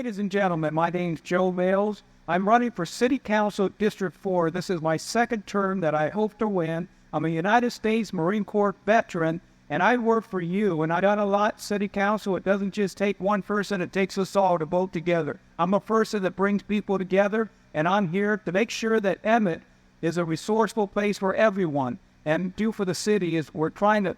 Ladies and gentlemen, my name's Joe Mills. I'm running for City Council District 4. This is my second term that I hope to win. I'm a United States Marine Corps veteran, and I work for you, and I've done a lot, City Council. It doesn't just take one person, it takes us all to vote together. I'm a person that brings people together, and I'm here to make sure that Emmett is a resourceful place for everyone. And do for the city is we're trying to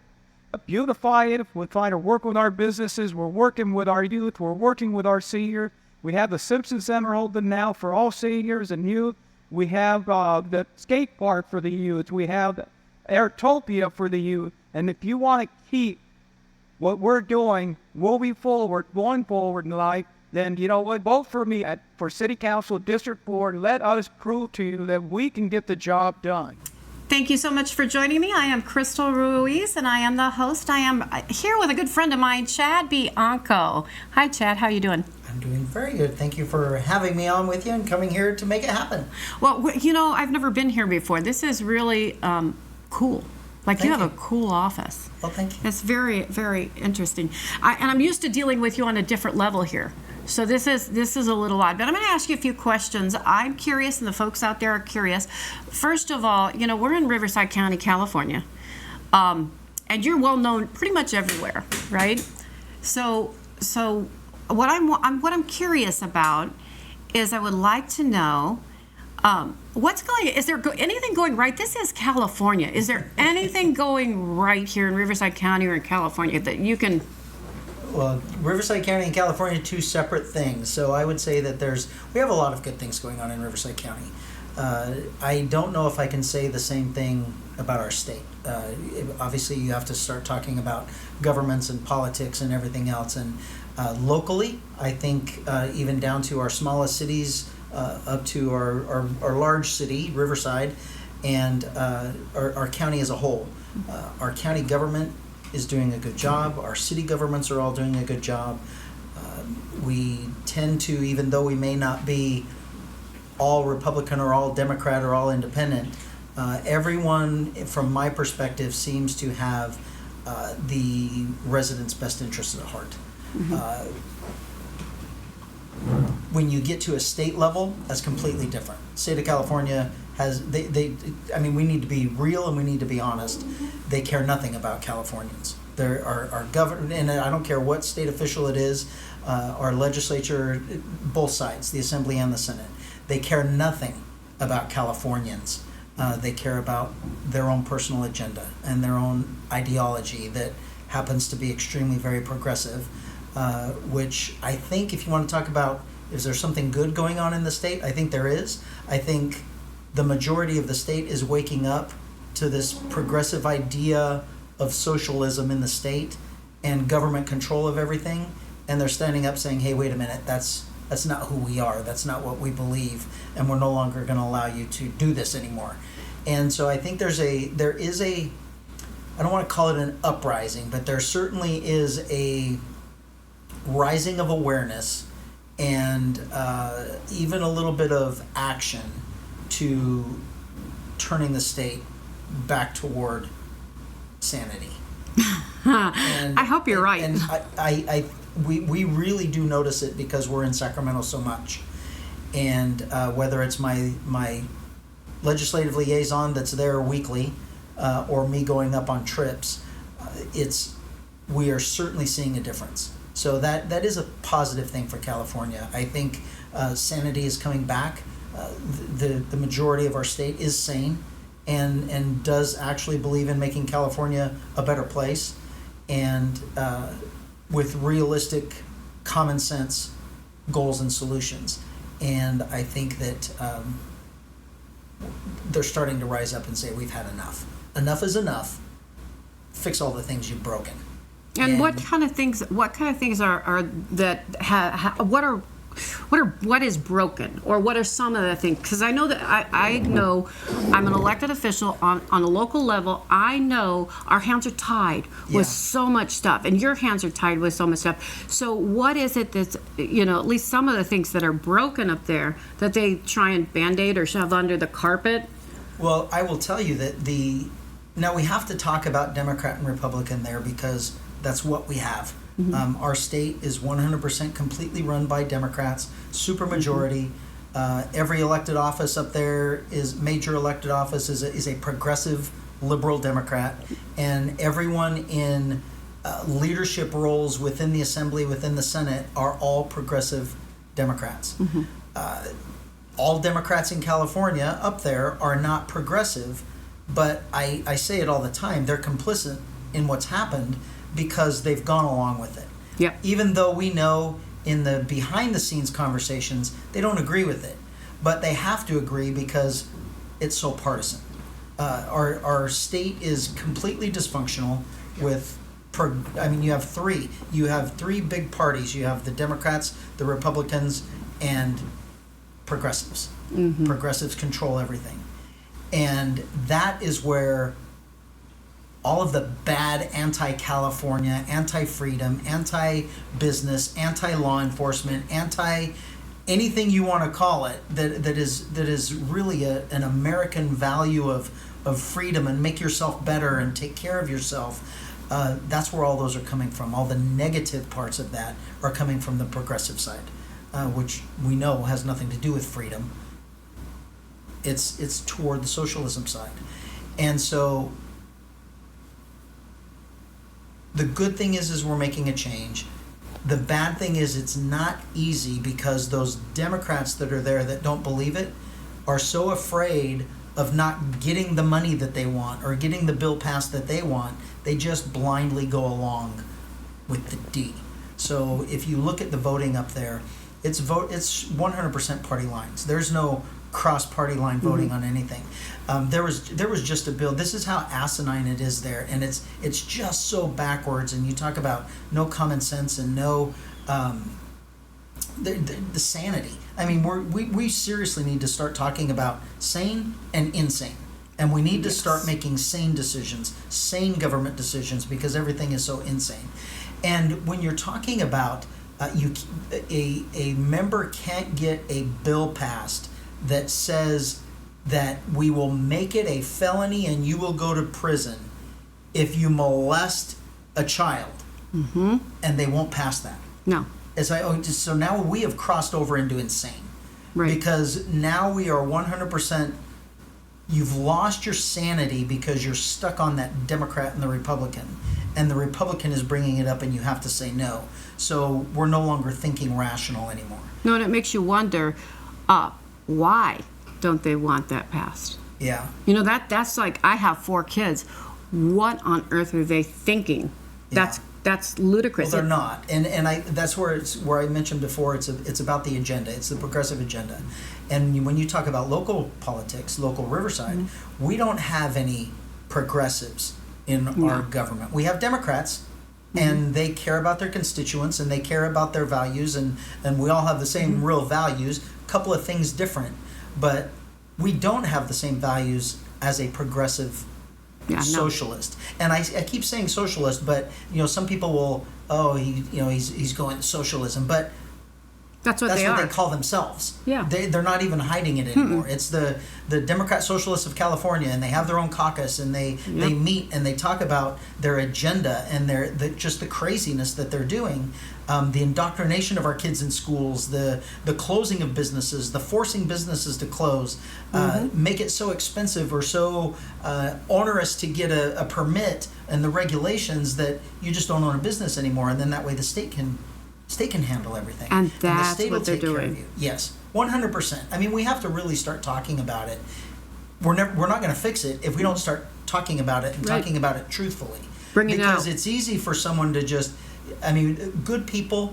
beautify it. We're trying to work with our businesses. We're working with our youth. We're working with our seniors. We have the Simpson Center open now for all seniors and youth. We have the skate park for the youth. We have Airtopia for the youth. And if you want to keep what we're doing moving forward, going forward in life, then you know what? Vote for me for City Council District 4. Let us prove to you that we can get the job done. Thank you so much for joining me. I am Crystal Ruiz, and I am the host. I am here with a good friend of mine, Chad Bianco. Hi, Chad. How are you doing? I'm doing very good. Thank you for having me on with you and coming here to make it happen. Well, you know, I've never been here before. This is really cool. Like, you have a cool office. Well, thank you. It's very, very interesting. And I'm used to dealing with you on a different level here. So this is a little odd, but I'm going to ask you a few questions. I'm curious, and the folks out there are curious. First of all, you know, we're in Riverside County, California, and you're well known pretty much everywhere, right? So what I'm curious about is I would like to know is there anything going right? This is California. Is there anything going right here in Riverside County or in California that you can? Well, Riverside County and California are two separate things. So I would say that we have a lot of good things going on in Riverside County. I don't know if I can say the same thing about our state. Obviously, you have to start talking about governments and politics and everything else. And locally, I think even down to our smallest cities, up to our large city, Riverside, and our county as a whole. Our county government is doing a good job. Our city governments are all doing a good job. We tend to, even though we may not be all Republican or all Democrat or all independent, everyone, from my perspective, seems to have the residents' best interests at heart. Mm-hmm. When you get to a state level, that's completely different. State of California has, we need to be real and we need to be honest. They care nothing about Californians. There are government, and I don't care what state official it is, our legislature, both sides, the Assembly and the Senate, they care nothing about Californians. They care about their own personal agenda and their own ideology that happens to be extremely very progressive, which I think if you want to talk about, is there something good going on in the state? I think there is. I think the majority of the state is waking up to this progressive idea of socialism in the state and government control of everything, and they're standing up saying, hey, wait a minute, that's not who we are, that's not what we believe, and we're no longer going to allow you to do this anymore. And so I think there is a I don't want to call it an uprising, but there certainly is a rising of awareness and even a little bit of action to turning the state back toward sanity. And I hope you're right. And we really do notice it because we're in Sacramento so much. And whether it's my legislative liaison that's there weekly or me going up on trips, we are certainly seeing a difference. So that is a positive thing for California. I think sanity is coming back. The majority of our state is sane and does actually believe in making California a better place, and with realistic, common sense goals and solutions. And I think that they're starting to rise up and say, we've had enough. Enough is enough. Fix all the things you've broken. And what kind of things are that what is broken, or what are some of the things? Because I know that I know I'm an elected official on a local level. I know our hands are tied with so much stuff, and your hands are tied with so much stuff. So what is it that's, at least some of the things that are broken up there that they try and Band-Aid or shove under the carpet? Well, I will tell you that now we have to talk about Democrat and Republican there because that's what we have. Our state is 100% completely run by Democrats, supermajority. Every elected office up there major elected office is a progressive liberal Democrat, and everyone in leadership roles within the Assembly, within the Senate, are all progressive Democrats. All Democrats in California up there are not progressive, but I say it all the time, they're complicit in what's happened because they've gone along with it. Yep. Even though we know in the behind the scenes conversations they don't agree with it, but they have to agree because it's so partisan. Our state is completely dysfunctional with you have three big parties. You have the Democrats, the Republicans, and progressives. Progressives control everything. And that is where all of the bad anti-California, anti-freedom, anti-business, anti-law enforcement, anything you want to call it, that is really an American value of freedom and make yourself better and take care of yourself. That's where all those are coming from. All the negative parts of that are coming from the progressive side, which we know has nothing to do with freedom. It's toward the socialism side. And so the good thing is we're making a change. The bad thing is it's not easy because those Democrats that are there that don't believe it are so afraid of not getting the money that they want or getting the bill passed that they want. They just blindly go along with the D. So if you look at the voting up there, it's 100% party lines. There's no cross-party line voting on anything. There was just a bill. This is how asinine it is there, and it's just so backwards. And you talk about no common sense and no the sanity. I mean, we seriously need to start talking about sane and insane, and we need to start making sane decisions, sane government decisions, because everything is so insane. And when you're talking about a member can't get a bill passed that says that we will make it a felony and you will go to prison if you molest a child, and they won't pass that. No. It's like, so now we have crossed over into insane. Right. Because now we are 100%, you've lost your sanity because you're stuck on that Democrat and the Republican. And the Republican is bringing it up and you have to say no. So we're no longer thinking rational anymore. No, and it makes you wonder, why don't they want that passed? Yeah. You know, that's like, I have 4 kids. What on earth are they thinking? Yeah. That's ludicrous. Well, they're not, and that's where I mentioned before. It's about the agenda. It's the progressive agenda, and when you talk about local politics, local Riverside, we don't have any progressives in our government. We have Democrats, and they care about their constituents and they care about their values, and we all have the same real values. A couple of things different, but we don't have the same values as a progressive socialist. And I keep saying socialist, but some people will, he's going socialism, but that's what they call themselves. Yeah. They're not even hiding it anymore. It's the Democrat Socialists of California, and they have their own caucus, and they meet and they talk about their agenda and just the craziness that they're doing, the indoctrination of our kids in schools, the closing of businesses, the forcing businesses to close, make it so expensive or so onerous to get a permit and the regulations that you just don't own a business anymore, and then that way the state can handle everything. And that's the state what they're will take care of doing. you. Yes, 100%. I mean, we have to really start talking about it. We're not going to fix it if we don't start talking about it and talking about it truthfully. Bring it out. Because it's easy for someone to just, good people,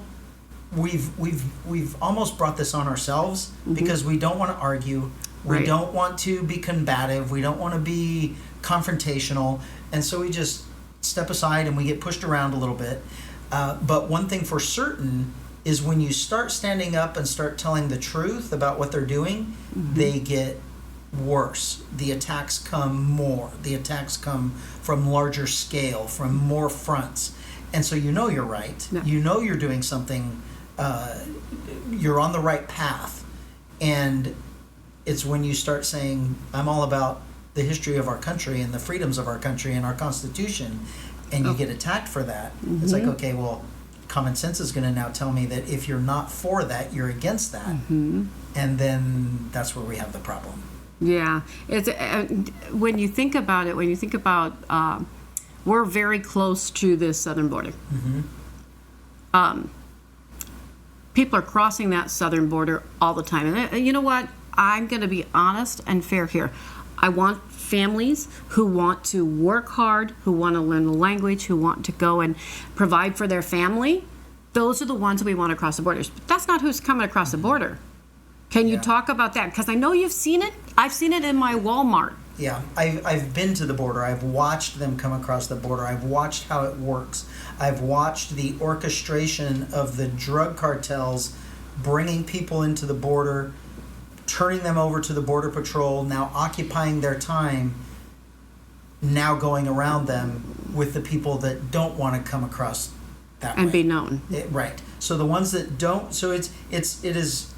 we've almost brought this on ourselves because we don't want to argue. We don't want to be combative. We don't want to be confrontational. And so we just step aside and we get pushed around a little bit. But one thing for certain is when you start standing up and start telling the truth about what they're doing, they get worse. The attacks come more. The attacks come from larger scale, from more fronts. And so you're right. No. You're doing something, you're on the right path. And it's when you start saying, I'm all about the history of our country and the freedoms of our country and our Constitution, and you get attacked for that. It's like, okay, well, common sense is going to now tell me that if you're not for that, you're against that. And then that's where we have the problem. Yeah, it's when you think about it. We're very close to the southern border. People are crossing that southern border all the time, and you know what? I'm going to be honest and fair here. I want families who want to work hard, who want to learn the language, who want to go and provide for their family. Those are the ones that we want to cross the borders. But that's not who's coming across the border. Can you talk about that? Because I know you've seen it. I've seen it in my Walmart. Yeah, I've been to the border. I've watched them come across the border. I've watched how it works. I've watched the orchestration of the drug cartels bringing people into the border, turning them over to the Border Patrol, now occupying their time, now going around them with the people that don't want to come across that way. And be known. Right. So the ones that don't, so it is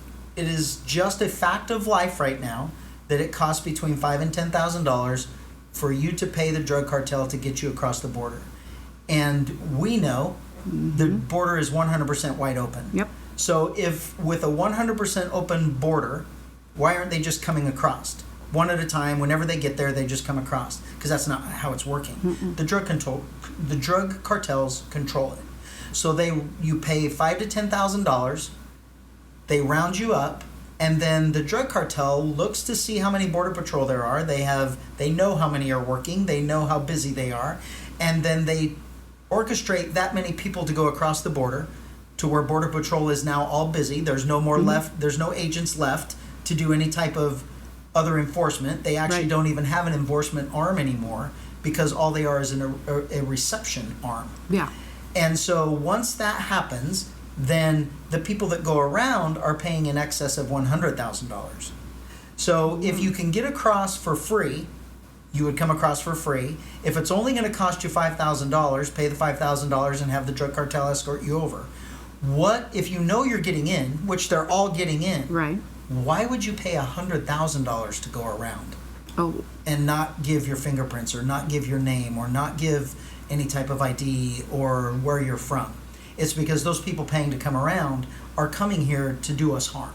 just a fact of life right now that it costs between $5,000 and $10,000 for you to pay the drug cartel to get you across the border. And we know the border is 100% wide open. Yep. So if with a 100% open border, why aren't they just coming across? One at a time, whenever they get there, they just come across. Because that's not how it's working. The drug cartels control it. So you pay $5,000 to $10,000, they round you up, and then the drug cartel looks to see how many Border Patrol there are. They know how many are working, they know how busy they are, and then they orchestrate that many people to go across the border to where Border Patrol is now all busy. There's no more left, there's no agents left to do any type of other enforcement. They actually don't even have an enforcement arm anymore because all they are is a reception arm. Yeah. And so once that happens, then the people that go around are paying in excess of $100,000. So if you can get across for free, you would come across for free. If it's only going to cost you $5,000, pay the $5,000 and have the drug cartel escort you over. What if you know you're getting in, which they're all getting in? Right. Why would you pay $100,000 to go around? Oh. And not give your fingerprints or not give your name or not give any type of ID or where you're from? It's because those people paying to come around are coming here to do us harm.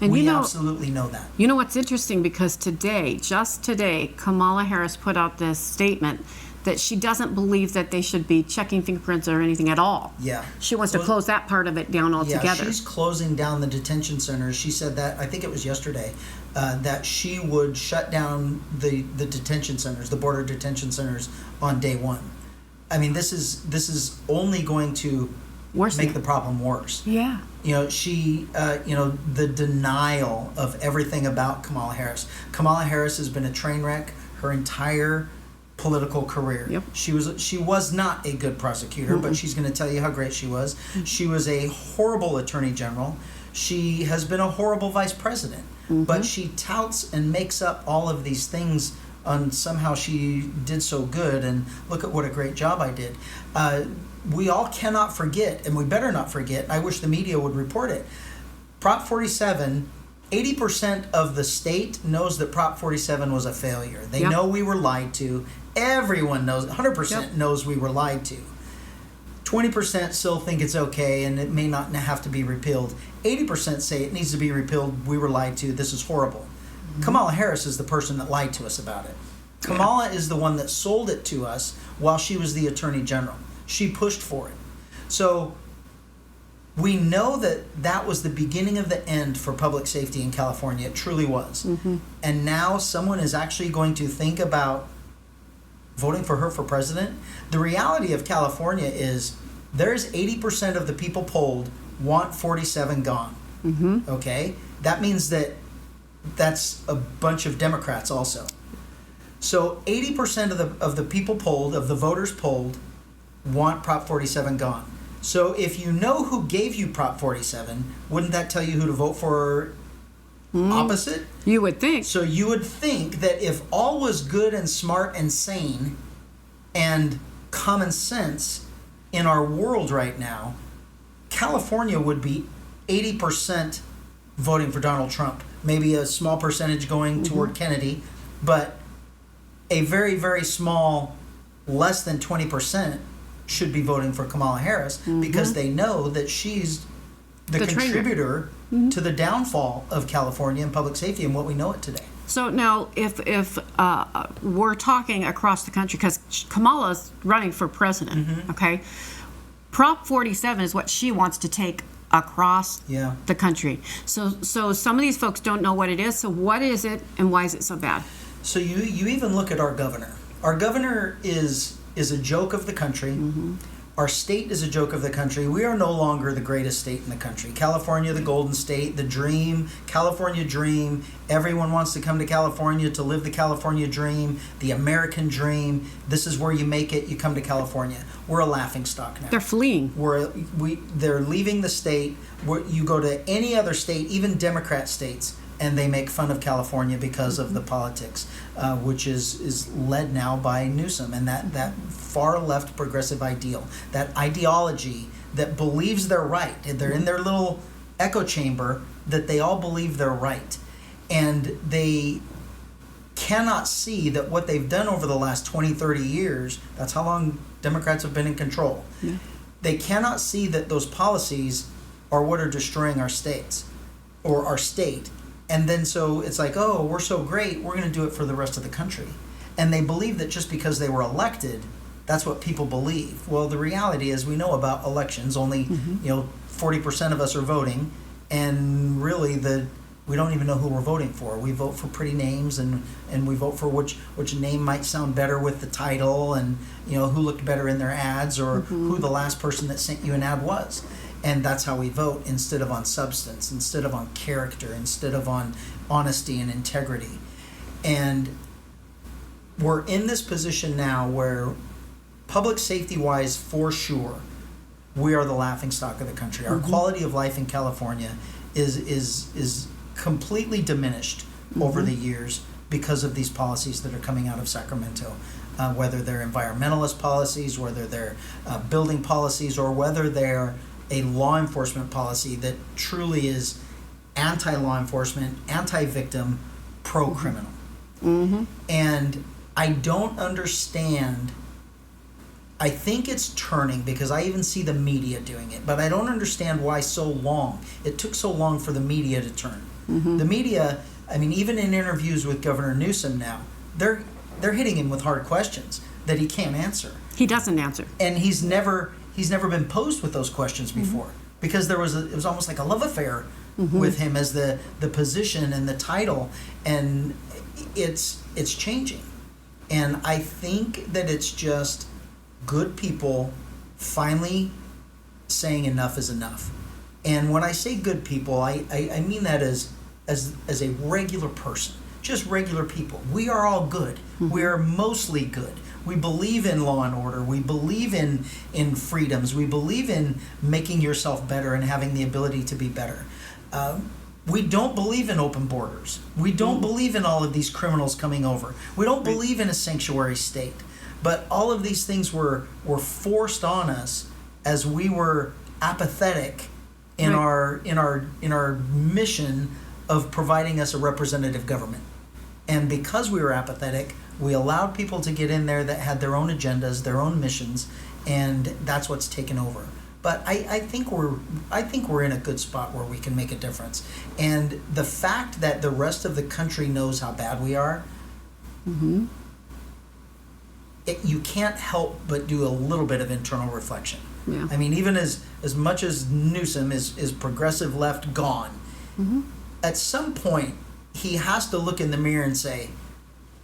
And we absolutely know that. You know what's interesting? Because just today, Kamala Harris put out this statement that she doesn't believe that they should be checking fingerprints or anything at all. Yeah. She wants to close that part of it down altogether. Yeah, she's closing down the detention centers. She said that, I think it was yesterday, that she would shut down the detention centers, the border detention centers on day one. I mean, this is only going to make the problem worse. Yeah. The denial of everything about Kamala Harris. Kamala Harris has been a train wreck her entire political career. Yep. She was not a good prosecutor, but she's going to tell you how great she was. She was a horrible attorney general. She has been a horrible vice president, but she touts and makes up all of these things on somehow she did so good, and look at what a great job I did. We all cannot forget, and we better not forget, I wish the media would report it, Prop 47, 80% of the state knows that Prop 47 was a failure. They know we were lied to. Everyone knows, 100% knows we were lied to. 20% still think it's okay and it may not have to be repealed. 80% say it needs to be repealed, we were lied to, this is horrible. Kamala Harris is the person that lied to us about it. Kamala is the one that sold it to us while she was the Attorney General. She pushed for it. So we know that was the beginning of the end for public safety in California. It truly was. And now someone is actually going to think about voting for her for president. The reality of California is there's 80% of the people polled want 47 gone. Okay? That means that's a bunch of Democrats also. So 80% of the people polled, of the voters polled, want Prop 47 gone. So if you know who gave you Prop 47, wouldn't that tell you who to vote for opposite? You would think. So you would think that if all was good and smart and sane and common sense in our world right now, California would be 80% voting for Donald Trump. Maybe a small percentage going toward Kennedy, but a very, very small, less than 20% should be voting for Kamala Harris because they know that she's the contributor to the downfall of California and public safety and what we know it today. So now, if we're talking across the country, because Kamala's running for president, okay, Prop 47 is what she wants to take across the country. So some of these folks don't know what it is. So what is it, and why is it so bad? So you even look at our governor. Our governor is a joke of the country. Our state is a joke of the country. We are no longer the greatest state in the country. California, the golden state, the dream, California dream. Everyone wants to come to California to live the California dream, the American dream. This is where you make it. You come to California. We're a laughingstock now. They're fleeing. They're leaving the state. You go to any other state, even Democrat states, and they make fun of California because of the politics, which is led now by Newsom and that far left progressive ideal, that ideology that believes they're right. They're in their little echo chamber that they all believe they're right. And they cannot see that what they've done over the last 20, 30 years, that's how long Democrats have been in control. They cannot see that those policies are what are destroying our states or our state. And then so it's like, oh, we're so great, we're going to do it for the rest of the country. And they believe that just because they were elected, that's what people believe. Well, the reality is we know about elections. Only 40% of us are voting, and really we don't even know who we're voting for. We vote for pretty names, and we vote for which name might sound better with the title, and who looked better in their ads, or who the last person that sent you an ad was. And that's how we vote, instead of on substance, instead of on character, instead of on honesty and integrity. And we're in this position now where, public safety-wise, for sure, we are the laughingstock of the country. Our quality of life in California is completely diminished over the years because of these policies that are coming out of Sacramento. Whether they're environmentalist policies, whether they're building policies, or whether they're a law enforcement policy that truly is anti-law enforcement, anti-victim, pro-criminal. And I don't understand. I think it's turning because I even see the media doing it, but I don't understand why so long. It took so long for the media to turn. The media, I mean, even in interviews with Governor Newsom now, they're hitting him with hard questions that he can't answer. He doesn't answer. And he's never been posed with those questions before, because it was almost like a love affair with him as the position and the title, and it's changing. And I think that it's just good people finally saying enough is enough. And when I say good people, I mean that as a regular person, just regular people. We are all good. We are mostly good. We believe in law and order. We believe in freedoms. We believe in making yourself better and having the ability to be better. We don't believe in open borders. We don't believe in all of these criminals coming over. We don't believe in a sanctuary state. But all of these things were forced on us as we were apathetic in our mission of providing us a representative government. And because we were apathetic, we allowed people to get in there that had their own agendas, their own missions, and that's what's taken over. But I think we're in a good spot where we can make a difference. And the fact that the rest of the country knows how bad we are, you can't help but do a little bit of internal reflection. Yeah. I mean, even as much as Newsom is progressive left gone, at some point he has to look in the mirror and say,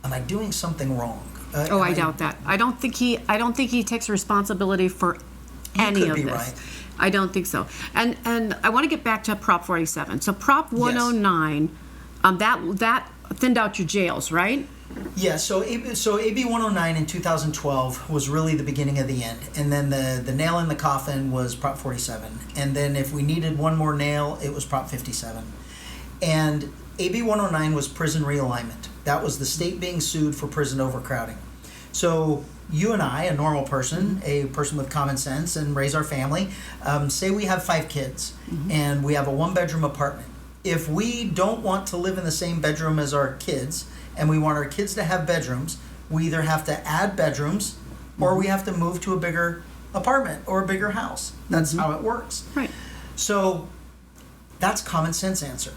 am I doing something wrong? I doubt that. I don't think he takes responsibility for any of this. Right. I don't think so. And I want to get back to Prop 47. So Prop 109, that thinned out your jails, right? Yeah, so AB 109 in 2012 was really the beginning of the end. And then the nail in the coffin was Prop 47. And then if we needed one more nail, it was Prop 57. And AB 109 was prison realignment. That was the state being sued for prison overcrowding. So you and I, a normal person, a person with common sense, and raise our family, say we have 5 kids and we have a 1-bedroom apartment. If we don't want to live in the same bedroom as our kids and we want our kids to have bedrooms, we either have to add bedrooms or we have to move to a bigger apartment or a bigger house. That's how it works. Right. So that's common sense answer.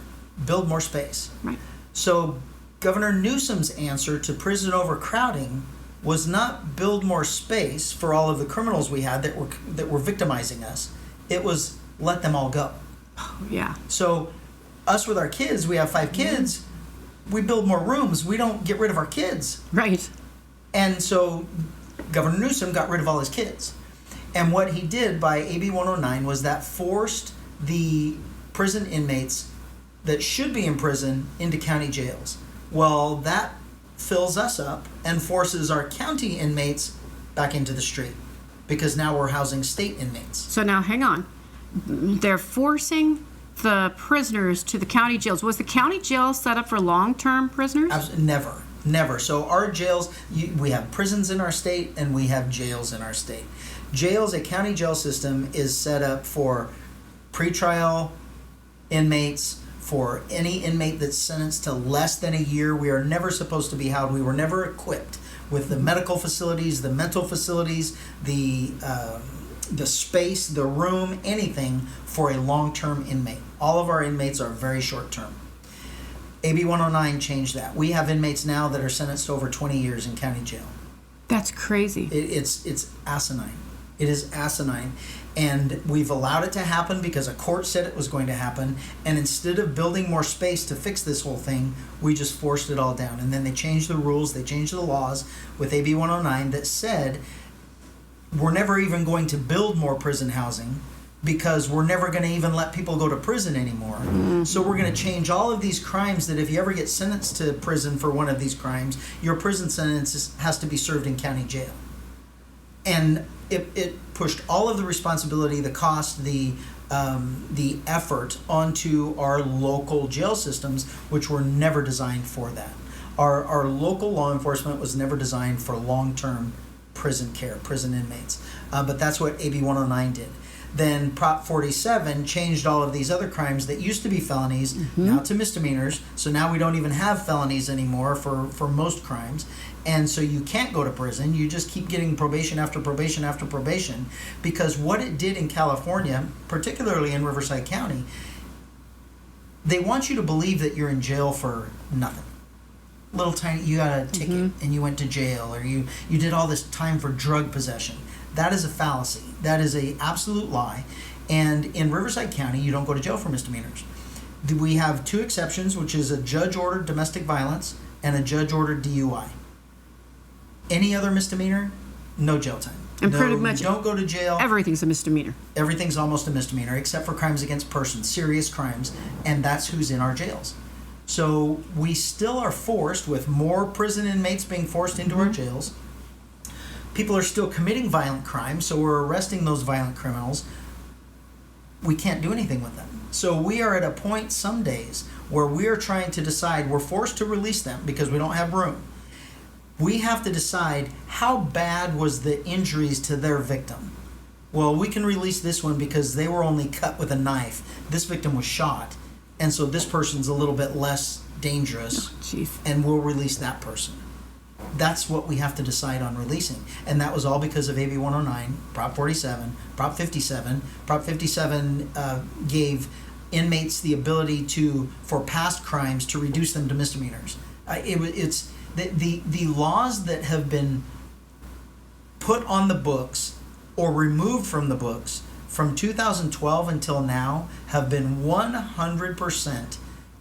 Build more space. Right. So Governor Newsom's answer to prison overcrowding was not build more space for all of the criminals we had that were victimizing us. It was let them all go. Yeah. So us with our kids, we have 5 kids, we build more rooms, we don't get rid of our kids. Right. And so Governor Newsom got rid of all his kids. And what he did by AB 109 was that forced the prison inmates that should be in prison into county jails. Well, that fills us up and forces our county inmates back into the street because now we're housing state inmates. So now hang on. They're forcing the prisoners to the county jails. Was the county jail set up for long-term prisoners? Never. So our jails, we have prisons in our state and we have jails in our state. Jails, a county jail system is set up for pretrial inmates, for any inmate that's sentenced to less than a year. We are never supposed to be held. We were never equipped with the medical facilities, the mental facilities, the space, the room, anything for a long-term inmate. All of our inmates are very short-term. AB 109 changed that. We have inmates now that are sentenced to over 20 years in county jail. That's crazy. It's asinine. It is asinine. And we've allowed it to happen because a court said it was going to happen. And instead of building more space to fix this whole thing, we just forced it all down. And then they changed the rules, they changed the laws with AB 109 that said we're never even going to build more prison housing because we're never going to even let people go to prison anymore. Mm-hmm. So we're going to change all of these crimes that if you ever get sentenced to prison for one of these crimes, your prison sentence has to be served in county jail. And it pushed all of the responsibility, the cost, the effort onto our local jail systems, which were never designed for that. Our local law enforcement was never designed for long-term prison care, prison inmates. But that's what AB 109 did. Then Prop 47 changed all of these other crimes that used to be felonies now to misdemeanors. So now we don't even have felonies anymore for most crimes. And so you can't go to prison. You just keep getting probation after probation after probation. Because what it did in California, particularly in Riverside County, they want you to believe that you're in jail for nothing. Little tiny, you got a ticket and you went to jail, or you did all this time for drug possession. That is a fallacy. That is an absolute lie. And in Riverside County, you don't go to jail for misdemeanors. We have 2 exceptions, which is a judge-ordered domestic violence and a judge-ordered DUI. Any other misdemeanor, no jail time. And pretty much you don't go to jail. Everything's a misdemeanor. Everything's almost a misdemeanor, except for crimes against persons, serious crimes, and that's who's in our jails. So we still are forced, with more prison inmates being forced into our jails. People are still committing violent crimes, so we're arresting those violent criminals. We can't do anything with them. So we are at a point some days where we are trying to decide, we're forced to release them because we don't have room. We have to decide, how bad was the injuries to their victim? Well, we can release this one because they were only cut with a knife. This victim was shot. And so this person's a little bit less dangerous, and we'll release that person. That's what we have to decide on releasing. And that was all because of AB 109, Prop 47, Prop 57. Prop 57 gave inmates the ability to, for past crimes, to reduce them to misdemeanors. It's the laws that have been put on the books or removed from the books from 2012 until now have been 100%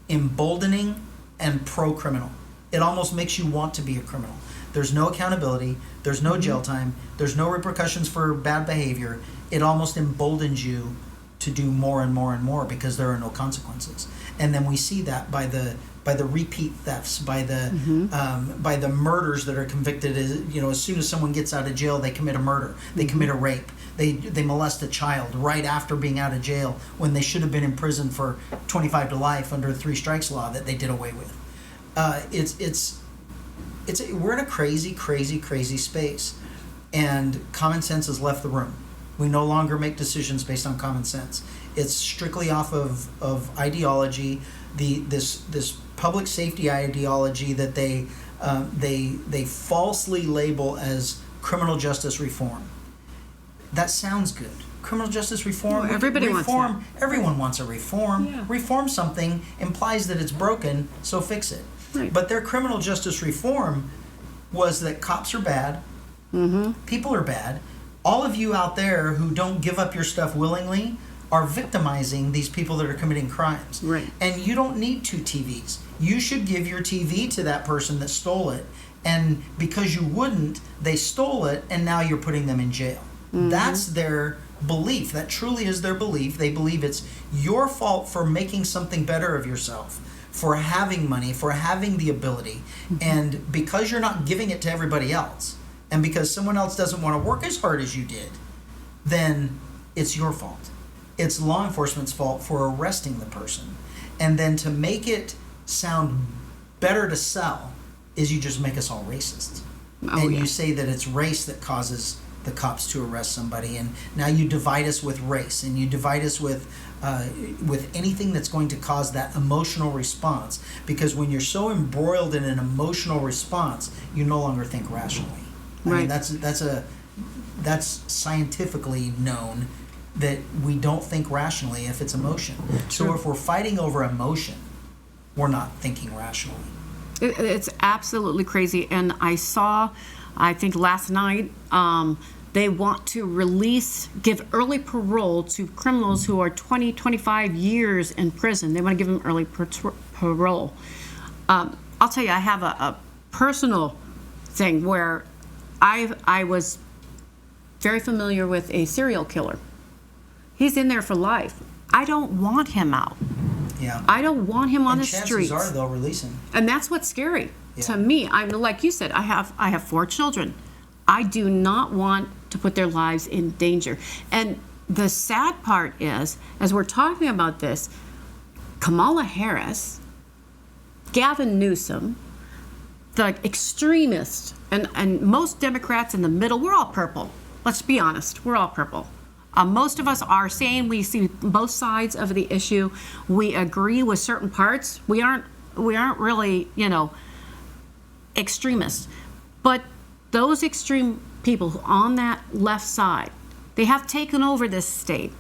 emboldening and pro-criminal. It almost makes you want to be a criminal. There's no accountability, there's no jail time, there's no repercussions for bad behavior. It almost emboldens you to do more and more and more because there are no consequences. And then we see that by the repeat thefts, by the murders that are convicted. As soon as someone gets out of jail, they commit a murder, they commit a rape, they molest a child right after being out of jail when they should have been in prison for 25 to life under the 3 strikes law that they did away with. We're in a crazy space, and common sense has left the room. We no longer make decisions based on common sense. It's strictly off of ideology, this public safety ideology that they falsely label as criminal justice reform. that sounds good. Criminal justice reform. Well, everybody wants reform. Everyone wants a reform. Yeah. Reform something implies that it's broken, so fix it. Right. But their criminal justice reform was that cops are bad, people are bad. All of you out there who don't give up your stuff willingly are victimizing these people that are committing crimes. Right. And you don't need 2 TVs. You should give your TV to that person that stole it. And because you wouldn't, they stole it, and now you're putting them in jail. That's their belief. That truly is their belief. They believe it's your fault for making something better of yourself, for having money, for having the ability. And because you're not giving it to everybody else, and because someone else doesn't want to work as hard as you did, then it's your fault. It's law enforcement's fault for arresting the person. And then to make it sound better to sell is you just make us all racist. You say that it's race that causes the cops to arrest somebody, and now you divide us with race, and you divide us with anything that's going to cause that emotional response. Because when you're so embroiled in an emotional response, you no longer think rationally. I mean, that's scientifically known that we don't think rationally if it's emotion. So if we're fighting over emotion, we're not thinking rationally. It's absolutely crazy. And I think last night, they want to give early parole to criminals who are 20, 25 years in prison. They want to give them early parole. I'll tell you, I have a personal thing where I was very familiar with a serial killer. He's in there for life. I don't want him out. Yeah. I don't want him on the streets. Chances are they'll release him. And that's what's scary to me. I'm like you said. I have 4 children. I do not want to put their lives in danger. And the sad part is, as we're talking about this, Kamala Harris, Gavin Newsom, the extremists, and most Democrats in the middle, we're all purple. Let's be honest, we're all purple. Most of us are saying we see both sides of the issue. We agree with certain parts. We aren't really, extremists. But those extreme people on that left side, they have taken over this state.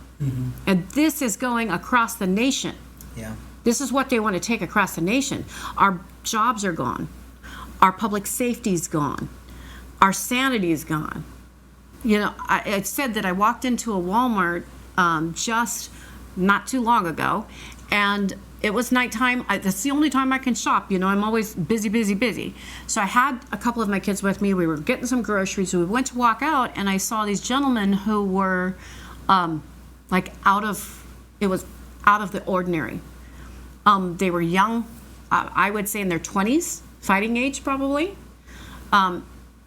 And this is going across the nation. Yeah. This is what they want to take across the nation. Our jobs are gone. Our public safety's gone. Our sanity's gone. It said that I walked into a Walmart just not too long ago, and it was nighttime. That's the only time I can shop. I'm always busy. So I had a couple of my kids with me. We were getting some groceries. We went to walk out, and I saw these gentlemen who were out of the ordinary. They were young, I would say in their 20s, fighting age probably.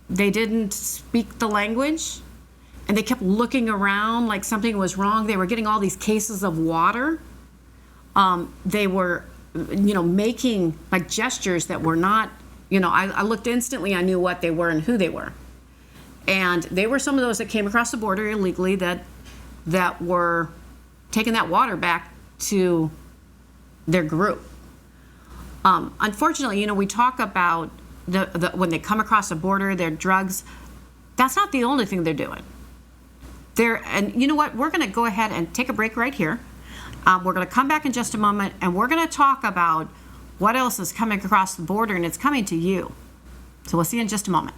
They didn't speak the language, and they kept looking around like something was wrong. They were getting all these cases of water. They were, making like gestures that were not, I looked instantly, I knew what they were and who they were. And they were some of those that came across the border illegally that were taking that water back to their group. Unfortunately, we talk about when they come across the border, their drugs. That's not the only thing they're doing. And you know what? We're going to go ahead and take a break right here. We're going to come back in just a moment, and we're going to talk about what else is coming across the border, and it's coming to you. So we'll see you in just a moment.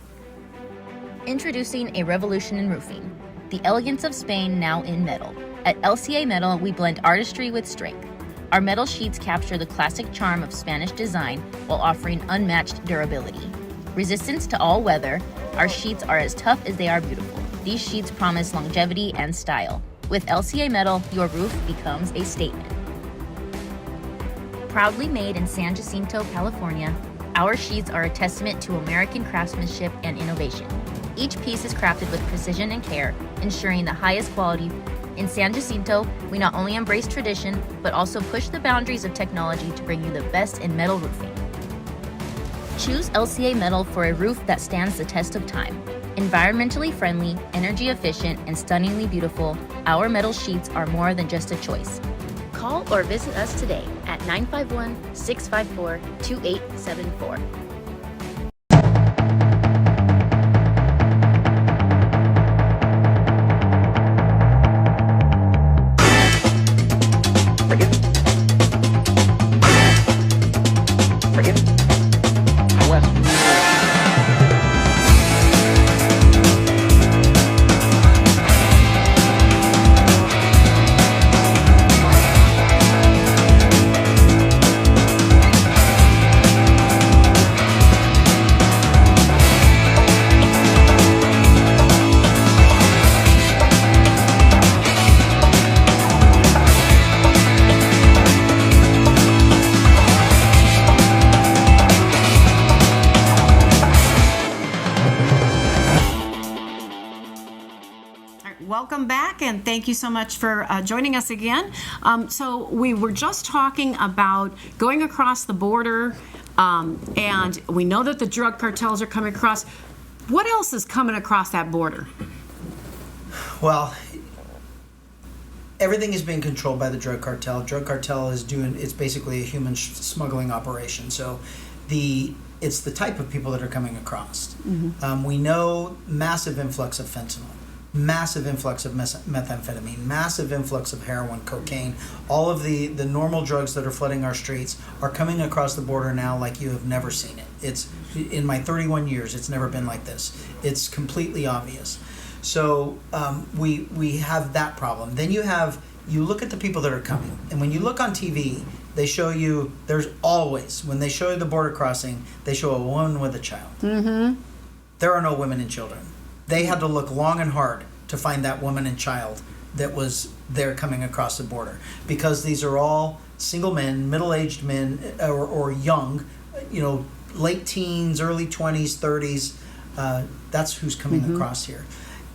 Introducing a revolution in roofing. The elegance of Spain now in metal. At LCA Metal, we blend artistry with strength. Our metal sheets capture the classic charm of Spanish design while offering unmatched durability. Resistance to all weather, our sheets are as tough as they are beautiful. These sheets promise longevity and style. With LCA Metal, your roof becomes a statement. Proudly made in San Jacinto, California, our sheets are a testament to American craftsmanship and innovation. Each piece is crafted with precision and care, ensuring the highest quality. In San Jacinto, we not only embrace tradition, but also push the boundaries of technology to bring you the best in metal roofing. Choose LCA Metal for a roof that stands the test of time. Environmentally friendly, energy efficient, and stunningly beautiful, our metal sheets are more than just a choice. Call or visit us today at 951-654-2874. Welcome back, and thank you so much for joining us again. So we were just talking about going across the border, and we know that the drug cartels are coming across. What else is coming across that border? Well, everything is being controlled by the drug cartel. Drug cartel is it's basically a human smuggling operation. So it's the type of people that are coming across. We know massive influx of fentanyl, massive influx of methamphetamine, massive influx of heroin, cocaine. All of the normal drugs that are flooding our streets are coming across the border now like you have never seen it. It's in my 31 years, it's never been like this. It's completely obvious. So we have that problem. Then you look at the people that are coming, and when you look on TV, they show you, there's always, when they show you the border crossing, they show a woman with a child. There are no women and children. They had to look long and hard to find that woman and child that was there coming across the border, because these are all single men, middle-aged men, or young, late teens, early 20s, 30s. That's who's coming across here.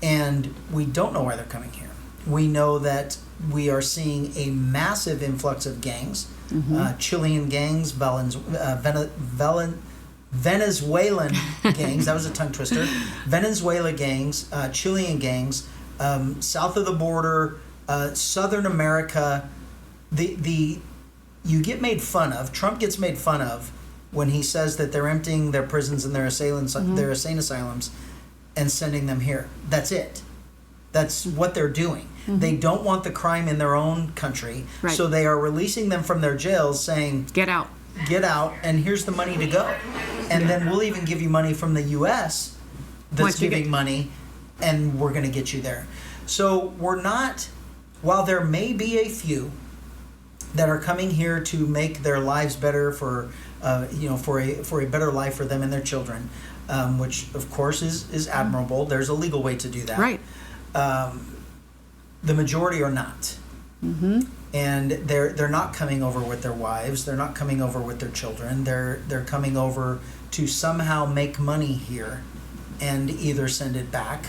And we don't know why they're coming here. We know that we are seeing a massive influx of gangs, Chilean gangs, Venezuelan gangs, that was a tongue twister, Venezuela gangs, Chilean gangs, south of the border, Southern America. You get made fun of, Trump gets made fun of when he says that they're emptying their prisons and their insane asylums and sending them here. That's it. That's what they're doing. They don't want the crime in their own country, so they are releasing them from their jails saying, get out, and here's the money to go. And then we'll even give you money from the U.S. that's giving money, and we're going to get you there. So we're not, while there may be a few that are coming here to make their lives better for a better life for them and their children, which of course is admirable. There's a legal way to do that. Right. The majority are not. And they're not coming over with their wives. They're not coming over with their children. They're coming over to somehow make money here, and either send it back,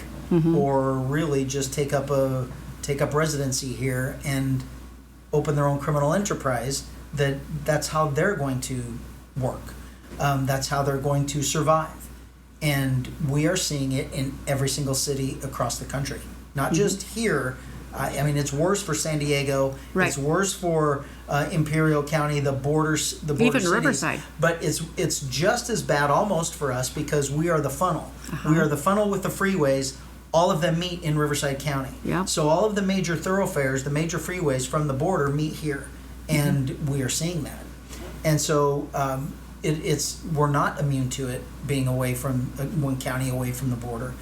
or really just take up residency here and open their own criminal enterprise. That's how they're going to work. That's how they're going to survive. And we are seeing it in every single city across the country, not just here. I mean, it's worse for San Diego. Right. It's worse for Imperial County, the border even cities. Riverside. But it's just as bad almost for us, because we are the funnel. We are the funnel with the freeways. All of them meet in Riverside County. Yep. So all of the major thoroughfares, the major freeways from the border meet here, and we are seeing that. And so we're not immune to it being away from one county away from the border.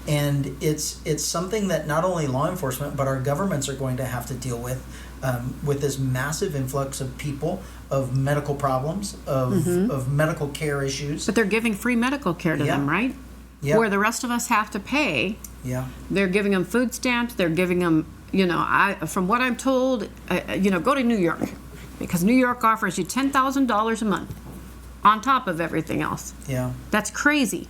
And it's something that not only law enforcement but our governments are going to have to deal with this massive influx of people, of medical problems, of medical care issues. But they're giving free medical care to them, right? Yeah. Where the rest of us have to pay. Yeah. They're giving them food stamps. They're giving them, from what I'm told, go to New York, because New York offers you $10,000 a month on top of everything else. Yeah. That's crazy.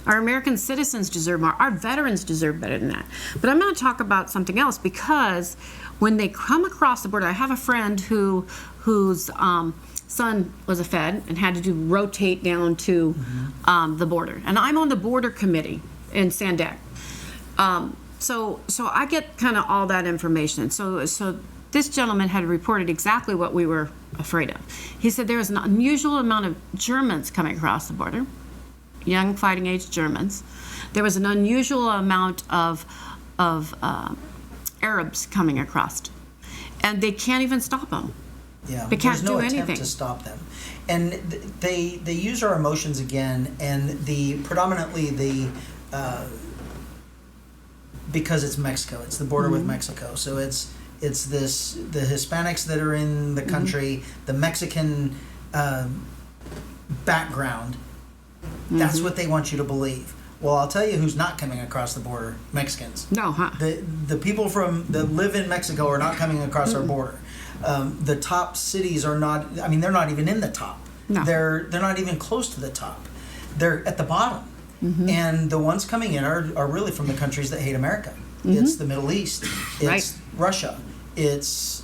Our American citizens deserve more. Our veterans deserve better than that. But I'm going to talk about something else, because when they come across the border, I have a friend whose son was a Fed and had to rotate down to the border. And I'm on the border committee in Sandak. So I get kind of all that information. So this gentleman had reported exactly what we were afraid of. He said there was an unusual amount of Germans coming across the border, young fighting age Germans. There was an unusual amount of Arabs coming across, and they can't even stop them. Yeah, they can't there's no do attempt anything to stop them, and they use our emotions again, and predominantly because it's Mexico, it's the border with Mexico, so it's the Hispanics that are in the country, the Mexican background. That's what they want you to believe. Well, I'll tell you who's not coming across the border: Mexicans. No, huh? The people that live in Mexico are not coming across our border. The top cities are not. I mean, they're not even in the top. No. They're not even close to the top. They're at the bottom. And the ones coming in are really from the countries that hate America. It's the Middle East. It's Right. Russia. It's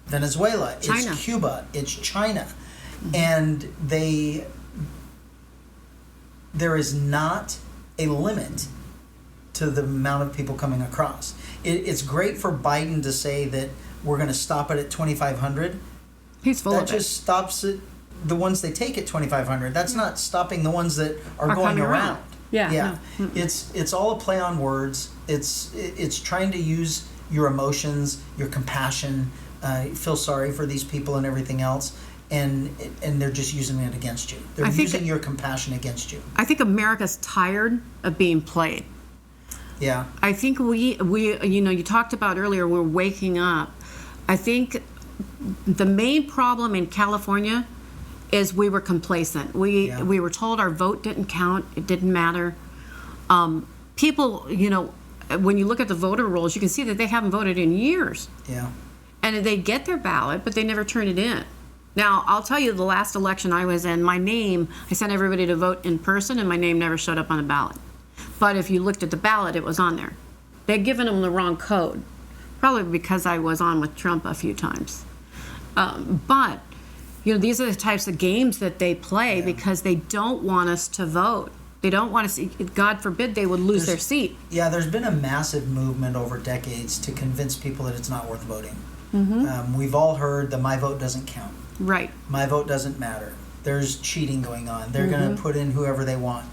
Venezuela. China. It's Cuba. It's China. And there is not a limit to the amount of people coming across. It's great for Biden to say that we're going to stop it at 2,500. He's full That of just stops it, the ones they take at 2,500. That's not stopping the ones that are going coming around. around. Yeah, no. It's all a play on words. It's trying to use your emotions, your compassion, feel sorry for these people and everything else, and they're just using it against you. They're using your compassion against you. I think America's tired of being played. Yeah. I think we you talked about earlier, we're waking up. I think the main problem in California is we were complacent. We were told our vote didn't count, it didn't matter. People, when you look at the voter rolls, you can see that they haven't voted in years. Yeah. And they get their ballot, but they never turn it in. Now, I'll tell you, the last election I was in, I sent everybody to vote in person, and my name never showed up on the ballot. But if you looked at the ballot, it was on there. They'd given them the wrong code, probably because I was on with Trump a few times. But these are the types of games that they play because they don't want us to vote. They don't want to see, God forbid, they would lose their seat. Yeah, there's been a massive movement over decades to convince people that it's not worth voting. We've all heard the my vote doesn't count. Right. My vote doesn't matter. There's cheating going on. They're going to put in whoever they want.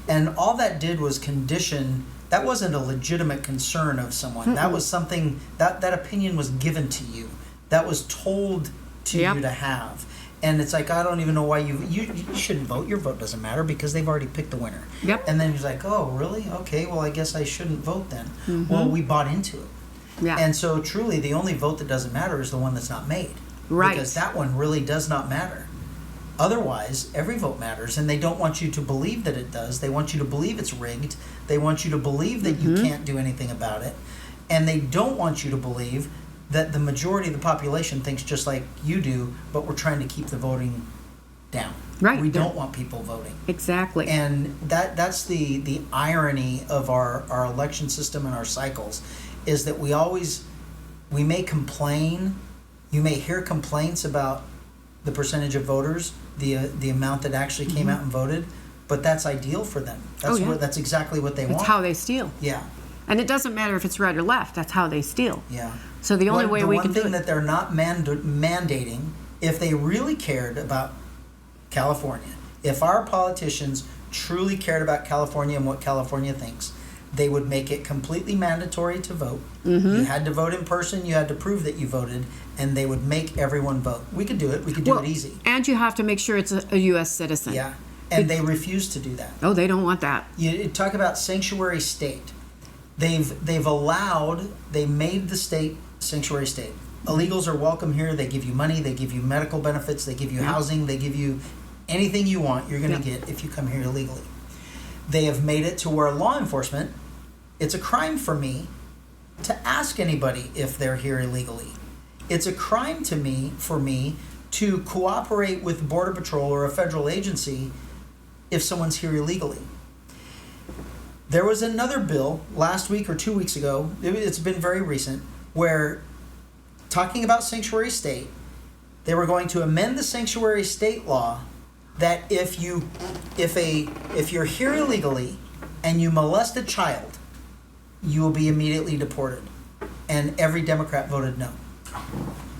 And all that did was condition, that wasn't a legitimate concern of someone. That was something, that opinion was given to you. That was told to you to have. And it's like, I don't even know why you shouldn't vote. Your vote doesn't matter because they've already picked the winner. Yep. And then he's like, oh, really? Okay, well, I guess I shouldn't vote then. Well, we bought into it. Yeah. And so truly the only vote that doesn't matter is the one that's not made. Right. Because that one really does not matter. Otherwise, every vote matters, and they don't want you to believe that it does. They want you to believe it's rigged. They want you to believe that you can't do anything about it. And they don't want you to believe that the majority of the population thinks just like you do, but we're trying to keep the voting down. Right. We don't want people voting. Exactly. And that's the irony of our election system and our cycles, is that we may complain. You may hear complaints about the percentage of voters, the amount that actually came out and voted, but that's ideal for them. That's exactly what they want. It's how they steal. Yeah. And it doesn't matter if it's right or left. That's how they steal. Yeah. So the only way we can do the one thing it. that they're not mandating, if they really cared about California, if our politicians truly cared about California and what California thinks, they would make it completely mandatory to vote. You had to vote in person. You had to prove that you voted, and they would make everyone vote. We could do it. We could do it easy. And you have to make sure it's a U.S. citizen. Yeah. And they refuse to do that. Oh, they don't want that. You talk about sanctuary state. They made the state sanctuary state. Illegals are welcome here. They give you money. They give you medical benefits. They give you housing. They give you anything you want. You're going to get if you come here illegally. They have made it to where law enforcement, it's a crime for me to ask anybody if they're here illegally. It's a crime for me to cooperate with Border Patrol or a federal agency if someone's here illegally. There was another bill last week or 2 weeks ago, it's been very recent, where talking about sanctuary state, they were going to amend the sanctuary state law that if you're here illegally and you molest a child, you will be immediately deported. And every Democrat voted no.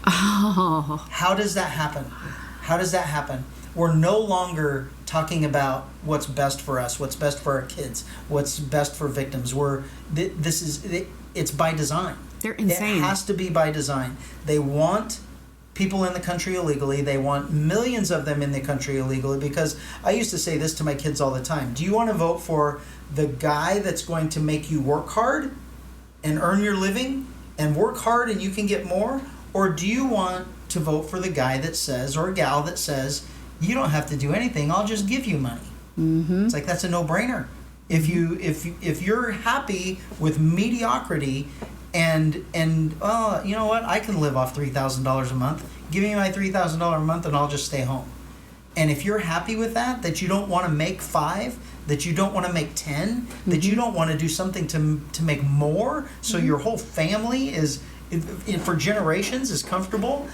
Oh. How does that happen? We're no longer talking about what's best for us, what's best for our kids, what's best for victims. It's by design. They're insane. It has to be by design. They want people in the country illegally. They want millions of them in the country illegally, because I used to say this to my kids all the time. Do you want to vote for the guy that's going to make you work hard and earn your living and work hard and you can get more? Or do you want to vote for the guy that says, or a gal that says, you don't have to do anything, I'll just give you money? It's like, that's a no-brainer. If you're happy with mediocrity and you know what, I can live off $3,000 a month. Give me my $3,000 a month and I'll just stay home. And if you're happy with that you don't want to make $5, that you don't want to make 10, that you don't want to do something to make more, so your whole family is, for generations, is comfortable,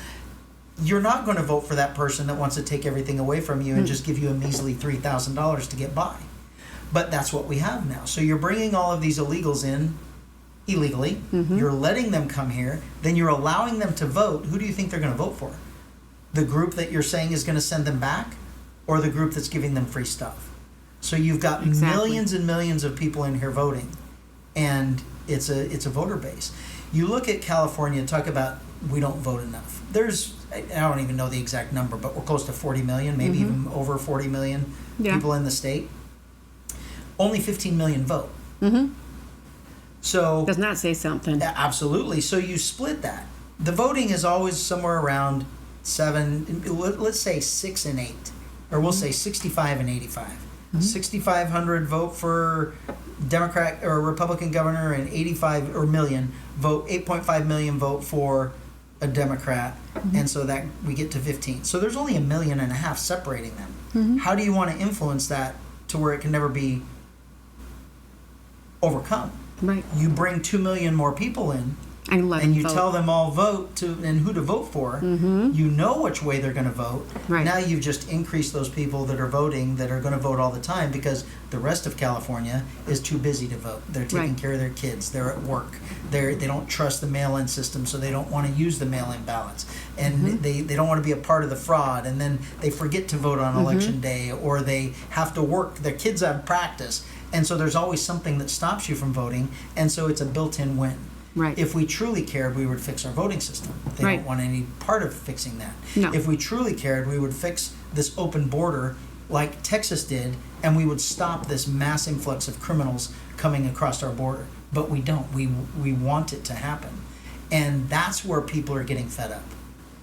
you're not going to vote for that person that wants to take everything away from you and just give you a measly $3,000 to get by. But that's what we have now. So you're bringing all of these illegals in illegally. You're letting them come here. Then you're allowing them to vote. Who do you think they're going to vote for? The group that you're saying is going to send them back, or the group that's giving them free stuff? So you've got millions and millions of people in here voting, and it's a voter base. You look at California, talk about we don't vote enough. I don't even know the exact number, but we're close to 40 million, maybe even over 40 million people in the state. Only 15 million vote. So Doesn't that say something? absolutely. So you split that. The voting is always somewhere around 7, let's say 6 and 8, or we'll say 65 and 85. 6,500 vote for Democrat or Republican governor, and 8.5 million vote for a Democrat, and so that we get to 15. So there's only 1.5 million separating them. How do you want to influence that to where it can never be overcome? Right. You bring 2 million more people in, And you tell them all vote and who to vote for. You know which way they're going to vote. Right. Now you've just increased those people that are voting, that are going to vote all the time, because the rest of California is too busy to vote. They're taking care of their kids. They're at work. They don't trust the mail-in system, so they don't want to use the mail-in ballots. And they don't want to be a part of the fraud. And then they forget to vote on election day, or they have to work. Their kids have practice. And so there's always something that stops you from voting. And so it's a built-in win. Right. If we truly cared, we would fix our voting system. They don't want any part of fixing that. No. If we truly cared, we would fix this open border like Texas did, and we would stop this mass influx of criminals coming across our border. But we don't. We want it to happen. And that's where people are getting fed up.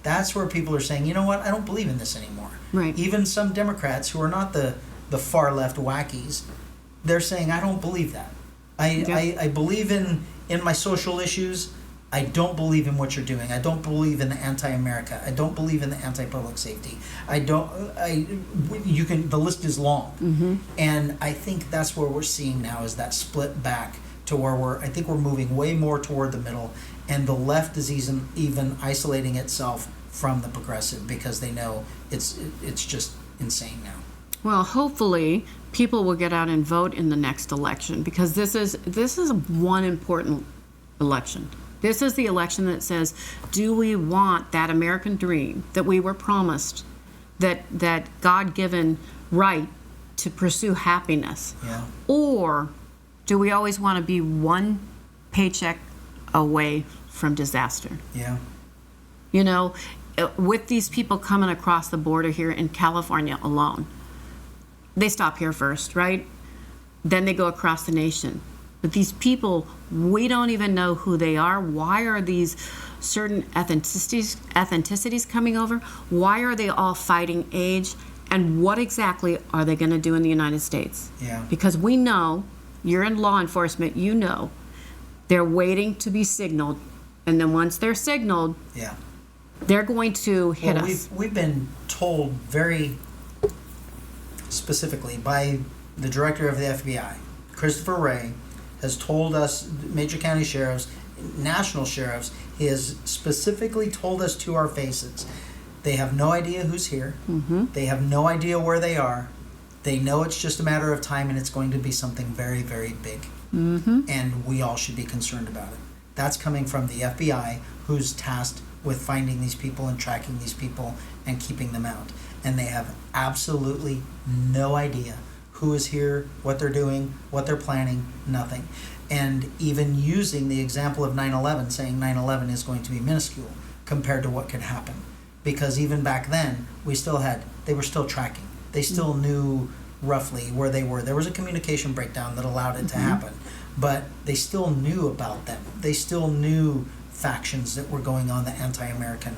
That's where people are saying, you know what, I don't believe in this anymore. Right. Even some Democrats who are not the far left wackies, they're saying, I don't believe that. I believe in my social issues. I don't believe in what you're doing. I don't believe in the anti-America. I don't believe in the anti-public safety. The list is long. And I think that's where we're seeing now, is that split back to where I think we're moving way more toward the middle, and the left is even isolating itself from the progressive, because they know it's just insane now. Well, hopefully people will get out and vote in the next election, because this is one important election. This is the election that says, do we want that American dream that we were promised, that God-given right to pursue happiness? Yeah. Or do we always want to be one paycheck away from disaster? Yeah. You know, with these people coming across the border here in California alone, they stop here first, right? Then they go across the nation. But these people, we don't even know who they are. Why are these certain ethnicities coming over? Why are they all fighting age? And what exactly are they going to do in the United States? Yeah. Because we know, you're in law enforcement, you know, they're waiting to be signaled. And then once they're signaled, they're going to hit us. We've been told very specifically by the director of the FBI, Christopher Wray, has told us, major county sheriffs, national sheriffs, he has specifically told us to our faces, they have no idea who's here. They have no idea where they are. They know it's just a matter of time, and it's going to be something very, very big. And we all should be concerned about it. That's coming from the FBI, who's tasked with finding these people and tracking these people and keeping them out. And they have absolutely no idea who is here, what they're doing, what they're planning, nothing. And even using the example of 9/11, saying 9/11 is going to be minuscule compared to what could happen. Because even back then, they were still tracking. They still knew roughly where they were. There was a communication breakdown that allowed it to happen. But they still knew about them. They still knew factions that were going on, the anti-American.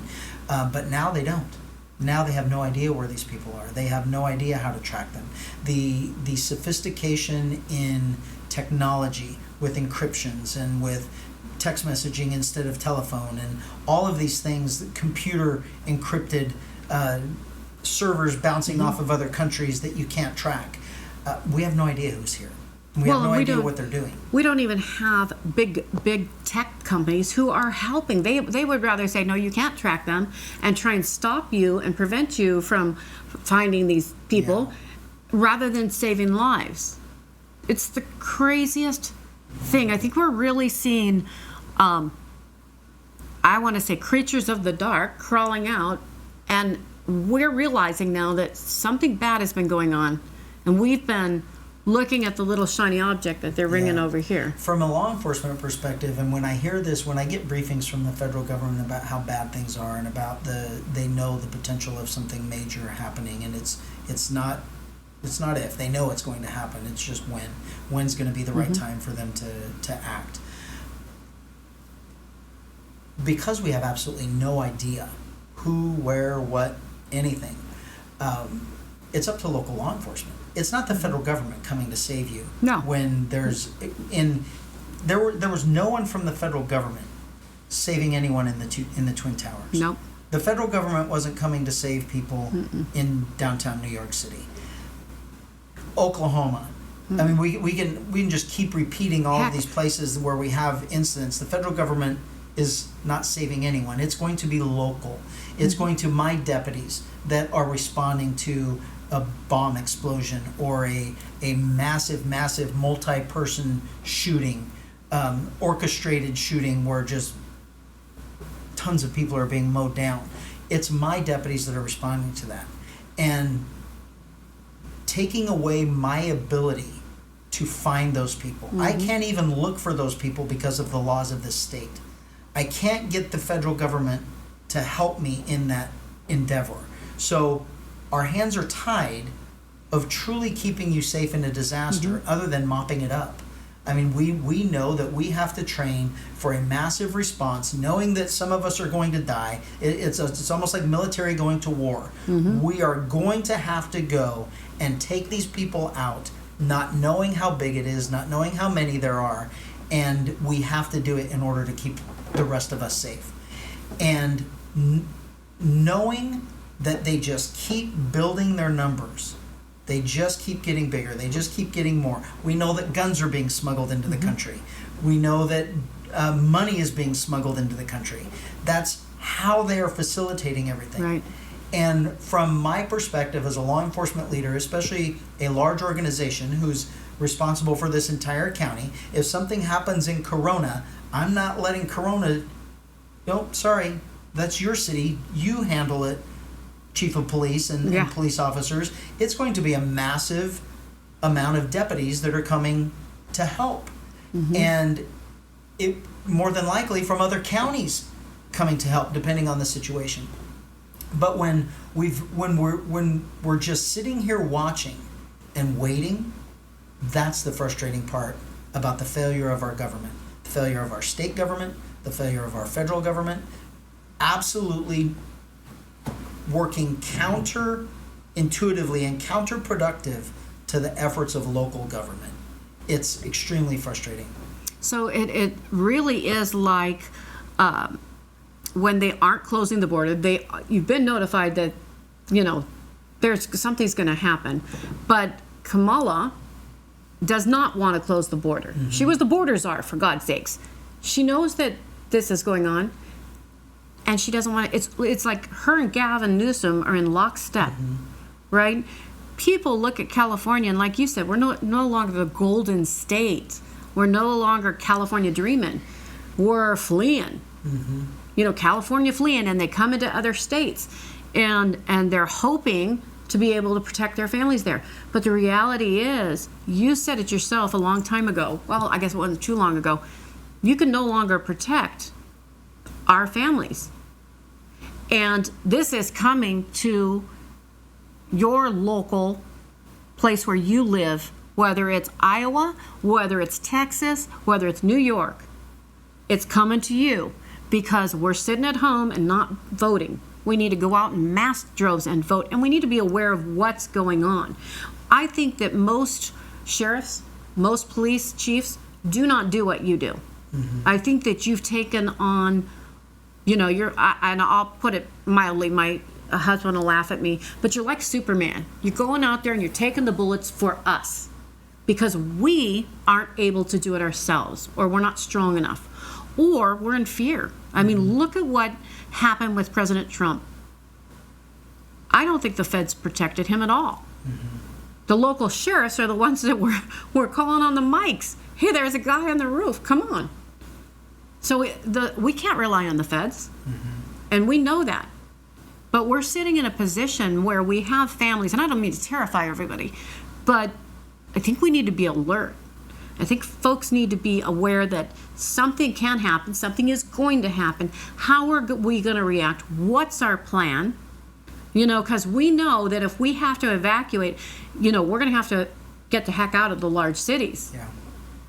But now they don't. Now they have no idea where these people are. They have no idea how to track them. The sophistication in technology with encryptions and with text messaging instead of telephone and all of these things, computer encrypted servers bouncing off of other countries that you can't track. we have no idea who's here. We have no idea what they're doing. We don't even have big tech companies who are helping. They would rather say, no, you can't track them, and try and stop you and prevent you from finding these people, rather than saving lives. It's the craziest thing. I think we're really seeing, I want to say, creatures of the dark crawling out, and we're realizing now that something bad has been going on, and we've been looking at the little shiny object that they're ringing over here. From a law enforcement perspective, and when I hear this, when I get briefings from the federal government about how bad things are and about they know the potential of something major happening, and it's not if, they know it's going to happen, it's just when's going to be the right time for them to act. Because we have absolutely no idea who, where, what, anything, it's up to local law enforcement. It's not the federal government coming to save you. No. When there was no one from the federal government saving anyone in the Twin Towers. Nope. The federal government wasn't coming to save people in downtown New York City. Oklahoma. I mean, we can just keep repeating all of these places where we have incidents. The federal government is not saving anyone. It's going to be local. It's going to my deputies that are responding to a bomb explosion or a massive multi-person shooting, orchestrated shooting where just tons of people are being mowed down. It's my deputies that are responding to that. And taking away my ability to find those people. I can't even look for those people because of the laws of this state. I can't get the federal government to help me in that endeavor. So our hands are tied of truly keeping you safe in a disaster other than mopping it up. I mean, we know that we have to train for a massive response, knowing that some of us are going to die. It's almost like military going to war. We are going to have to go and take these people out, not knowing how big it is, not knowing how many there are, and we have to do it in order to keep the rest of us safe. And knowing that they just keep building their numbers. They just keep getting bigger. They just keep getting more. We know that guns are being smuggled into the country. We know that money is being smuggled into the country. That's how they are facilitating everything. Right. And from my perspective as a law enforcement leader, especially a large organization who's responsible for this entire county, if something happens in Corona, I'm not letting Corona, sorry, that's your city. You handle it, chief of police and police officers. It's going to be a massive amount of deputies that are coming to help. And it more than likely from other counties coming to help, depending on the situation. But when we're just sitting here watching and waiting, that's the frustrating part about the failure of our government, the failure of our state government, the failure of our federal government, absolutely working counterintuitively and counterproductive to the efforts of local government. It's extremely frustrating. So it really is like when they aren't closing the border, you've been notified that, there's something's going to happen. But Kamala does not want to close the border. She was the border czar, for God's sakes. She knows that this is going on, and she doesn't want to. It's like her and Gavin Newsom are in lockstep, right? People look at California, and like you said, we're no longer the golden state. We're no longer California dreaming. We're fleeing. California fleeing, and they come into other states, and they're hoping to be able to protect their families there. But the reality is, you said it yourself a long time ago. Well, I guess it wasn't too long ago. You can no longer protect our families. And this is coming to your local place where you live, whether it's Iowa, whether it's Texas, whether it's New York. It's coming to you because we're sitting at home and not voting. We need to go out in mass droves and vote, and we need to be aware of what's going on. I think that most sheriffs, most police chiefs do not do what you do. I think that you've taken on, and I'll put it mildly, my husband will laugh at me, but you're like Superman. You're going out there and you're taking the bullets for us because we aren't able to do it ourselves, or we're not strong enough, or we're in fear. I mean, look at what happened with President Trump. I don't think the feds protected him at all. The local sheriffs are the ones that were calling on the mics. Hey, there's a guy on the roof. Come on. So we can't rely on the feds, and we know that. But we're sitting in a position where we have families, and I don't mean to terrify everybody, but I think we need to be alert. I think folks need to be aware that something can happen, something is going to happen. How are we going to react? What's our plan? You know, because we know that if we have to evacuate, you know, we're going to have to get the heck out of the large cities. Yeah.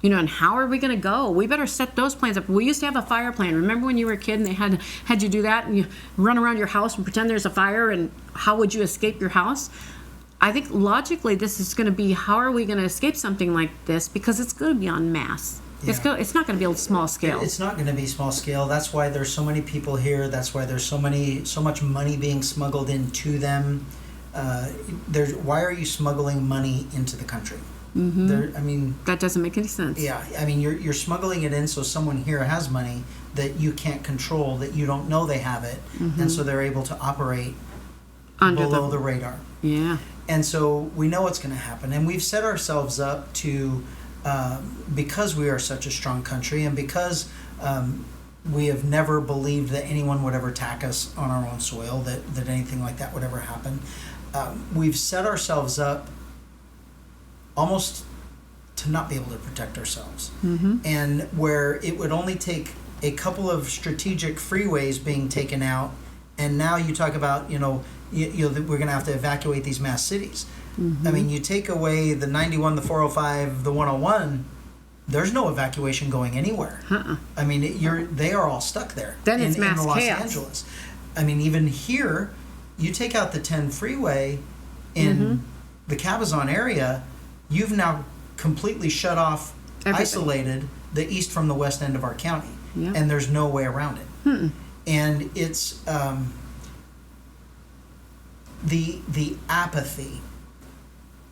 You know, and how are we going to go? We better set those plans up. We used to have a fire plan. Remember when you were a kid and they had you do that and you run around your house and pretend there's a fire, and how would you escape your house? I think logically this is going to be, how are we going to escape something like this? Because it's going to be en masse. Yeah. It's not going to be a small scale. It's not going to be small scale. That's why there's so many people here. That's why there's so much money being smuggled into them. Why are you smuggling money into the country? I mean, that doesn't make any sense. Yeah, I mean, you're smuggling it in so someone here has money that you can't control, that you don't know they have it, and so they're able to operate below the radar. Yeah. And so we know what's going to happen, and we've set ourselves up to, because we are such a strong country, and because we have never believed that anyone would ever attack us on our own soil, that anything like that would ever happen. We've set ourselves up almost to not be able to protect ourselves. And where it would only take a couple of strategic freeways being taken out, and now you talk about, we're going to have to evacuate these mass cities. I mean, you take away the 91, the 405, the 101, there's no evacuation going anywhere. I mean, they are all stuck there. Then it's mass in Los chaos. Angeles. I mean, even here, you take out the 10 freeway in the Cabazon area, you've now completely shut off, everything. Isolated the east from the west end of our county, and there's no way around it. And it's the apathy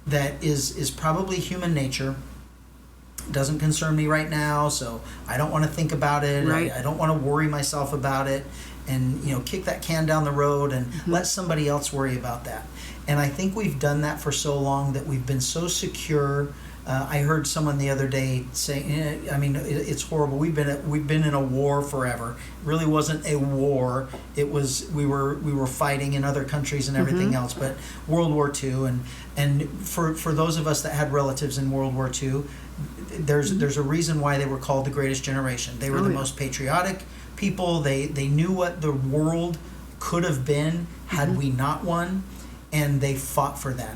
that is probably human nature. Doesn't concern me right now, so I don't want to think about it. Right. I don't want to worry myself about it, and kick that can down the road and let somebody else worry about that. And I think we've done that for so long that we've been so secure. I heard someone the other day saying, I mean, it's horrible. We've been in a war forever. It really wasn't a war. It was we were fighting in other countries and everything else. But World War II, and for those of us that had relatives in World War II, there's a reason why they were called the greatest generation. They were the most patriotic people. They knew what the world could have been had we not won, and they fought for that.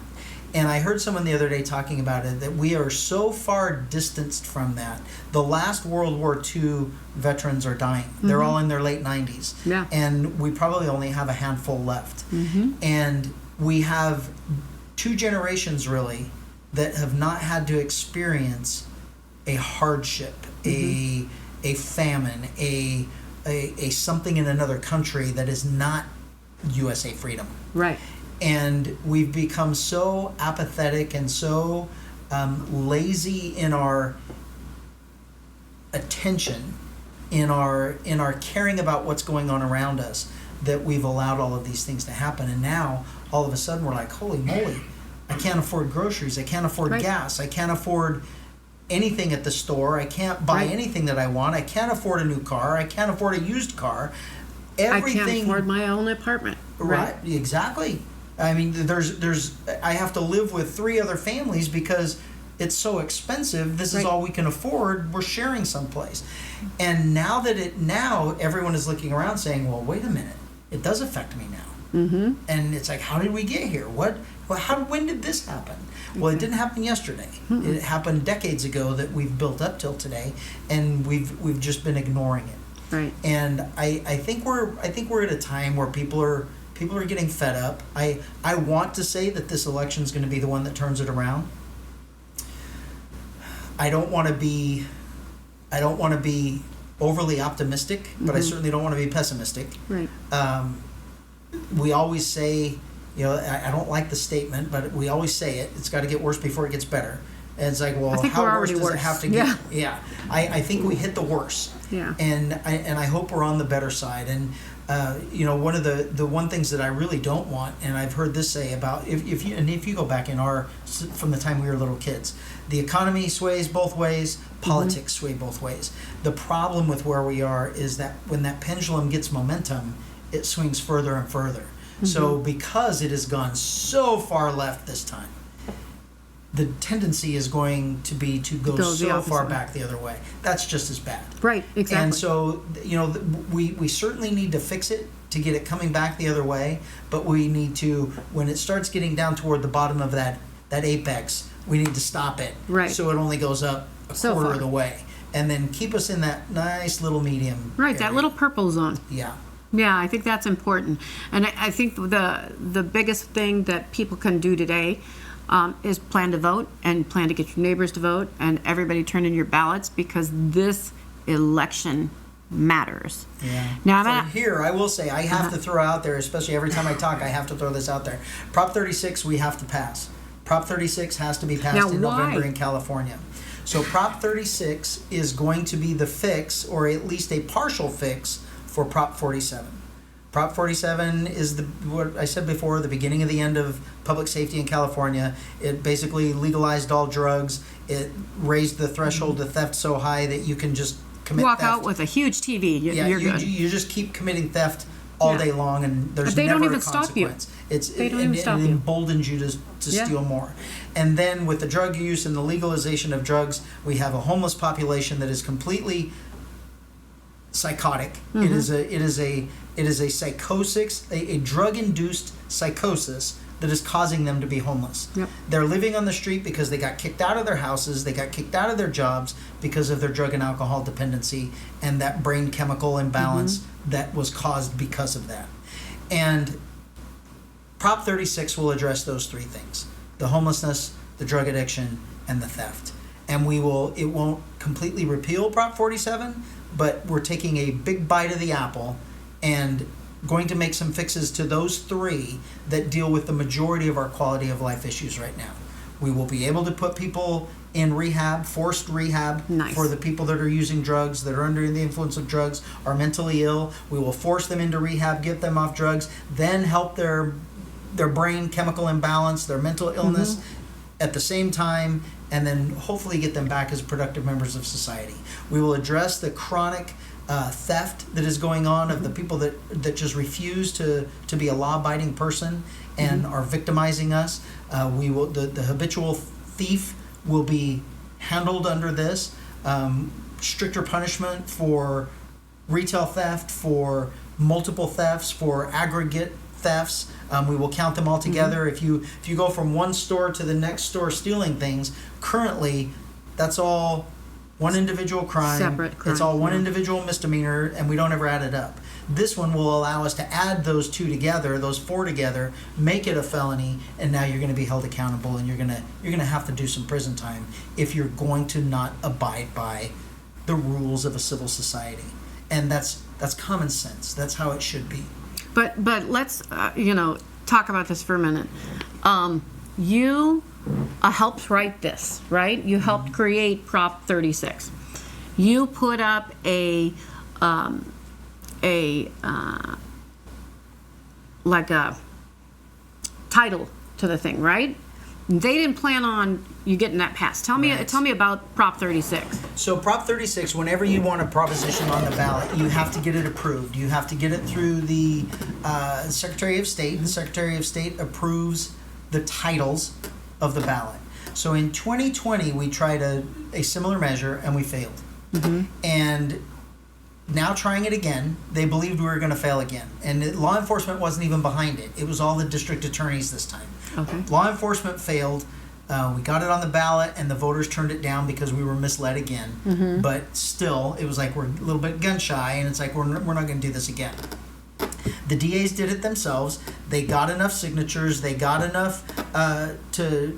And I heard someone the other day talking about it, that we are so far distanced from that. The last World War II veterans are dying. They're all in their late 90s. Yeah. And we probably only have a handful left. And we have 2 generations, really, that have not had to experience a hardship, a famine, a something in another country that is not USA freedom. Right. And we've become so apathetic and so lazy in our attention, in our caring about what's going on around us, that we've allowed all of these things to happen. And now all of a sudden we're like, holy moly, I can't afford groceries, I can't afford gas, I can't afford anything at the store, I can't buy anything that I want, I can't afford a new car, I can't afford a used car. Everything, I can't afford my own apartment. Right, exactly. I mean, I have to live with 3 other families because it's so expensive. This is all we can afford. We're sharing someplace. And now everyone is looking around saying, well, wait a minute, it does affect me now. And it's like, how did we get here? When did this happen? Well, it didn't happen yesterday. It happened decades ago that we've built up till today, and we've just been ignoring it. Right. And I think we're at a time where people are getting fed up. I want to say that this election is going to be the one that turns it around. I don't want to be overly optimistic, but I certainly don't want to be pessimistic. Right. we always say, I don't like the statement, but we always say it. It's got to get worse before it gets better. And it's like, well, I think how we're worse already does worse. it have to get? Yeah. Yeah. I think we hit the worst. Yeah. And I hope we're on the better side. And one of the one things that I really don't want, and I've heard this say about if you go back from the time we were little kids, the economy sways both ways, politics sway both ways. The problem with where we are is that when that pendulum gets momentum, it swings further and further. So because it has gone so far left this time, the tendency is going to be to go so far back the other way. That's just as bad. Right, exactly. And so, we certainly need to fix it to get it coming back the other way, but we need to, when it starts getting down toward the bottom of that apex, we need to stop it. Right. So it only goes up a quarter of the way. And then keep us in that nice little medium Right, area. that little purple zone. Yeah. Yeah, I think that's important. And I think the biggest thing that people can do today is plan to vote and plan to get your neighbors to vote and everybody turn in your ballots, because this election matters. Yeah. Now, Here, I will say, I have to throw out there, especially every time I talk, I have to throw this out there. Prop 36, we have to pass. Prop 36 has to be passed Now, in why? November in California. So Prop 36 is going to be the fix, or at least a partial fix, for Prop 47. Prop 47 is what I said before, the beginning of the end of public safety in California. It basically legalized all drugs. It raised the threshold of theft so high that you can just commit walk theft. out with a huge TV. You're good. You just keep committing theft all day long, and there's But they never don't even a stop you. consequence. They don't even stop it you. emboldens you to steal more. And then with the drug use and the legalization of drugs, we have a homeless population that is completely psychotic. It is a psychosis, a drug-induced psychosis that is causing them to be homeless. Yep. They're living on the street because they got kicked out of their houses, they got kicked out of their jobs because of their drug and alcohol dependency and that brain chemical imbalance that was caused because of that. And Prop 36 will address those three things: the homelessness, the drug addiction, and the theft. And it won't completely repeal Prop 47, but we're taking a big bite of the apple and going to make some fixes to those three that deal with the majority of our quality of life issues right now. We will be able to put people in rehab, forced rehab, for the people that are using drugs, that are under the influence of drugs, are mentally ill. We will force them into rehab, get them off drugs, then help their brain chemical imbalance, their mental illness at the same time, and then hopefully get them back as productive members of society. We will address the chronic theft that is going on of the people that just refuse to be a law-abiding person and are victimizing us. We will the habitual thief will be handled under this. Stricter punishment for retail theft, for multiple thefts, for aggregate thefts. We will count them all together. If you go from one store to the next store stealing things, currently that's all one individual crime. Separate crime. It's all one individual misdemeanor, and we don't ever add it up. This one will allow us to add those two together, those four together, make it a felony, and now you're going to be held accountable, and you're going to have to do some prison time if you're going to not abide by the rules of a civil society. And that's common sense. That's how it should be. But let's talk about this for a minute. You helped write this, right? You helped create Prop 36. You put up a title to the thing, right? They didn't plan on you getting that passed. Tell me about Prop 36. So Prop 36, whenever you want a proposition on the ballot, you have to get it approved. You have to get it through the Secretary of State. The Secretary of State approves the titles of the ballot. So in 2020, we tried a similar measure and we failed. And now trying it again, they believed we were going to fail again. And law enforcement wasn't even behind it. It was all the district attorneys this time. Okay. Law enforcement failed. We got it on the ballot, and the voters turned it down because we were misled again. But still, it was like we're a little bit gun shy, and it's like we're not going to do this again. The DAs did it themselves. They got enough signatures. They got enough to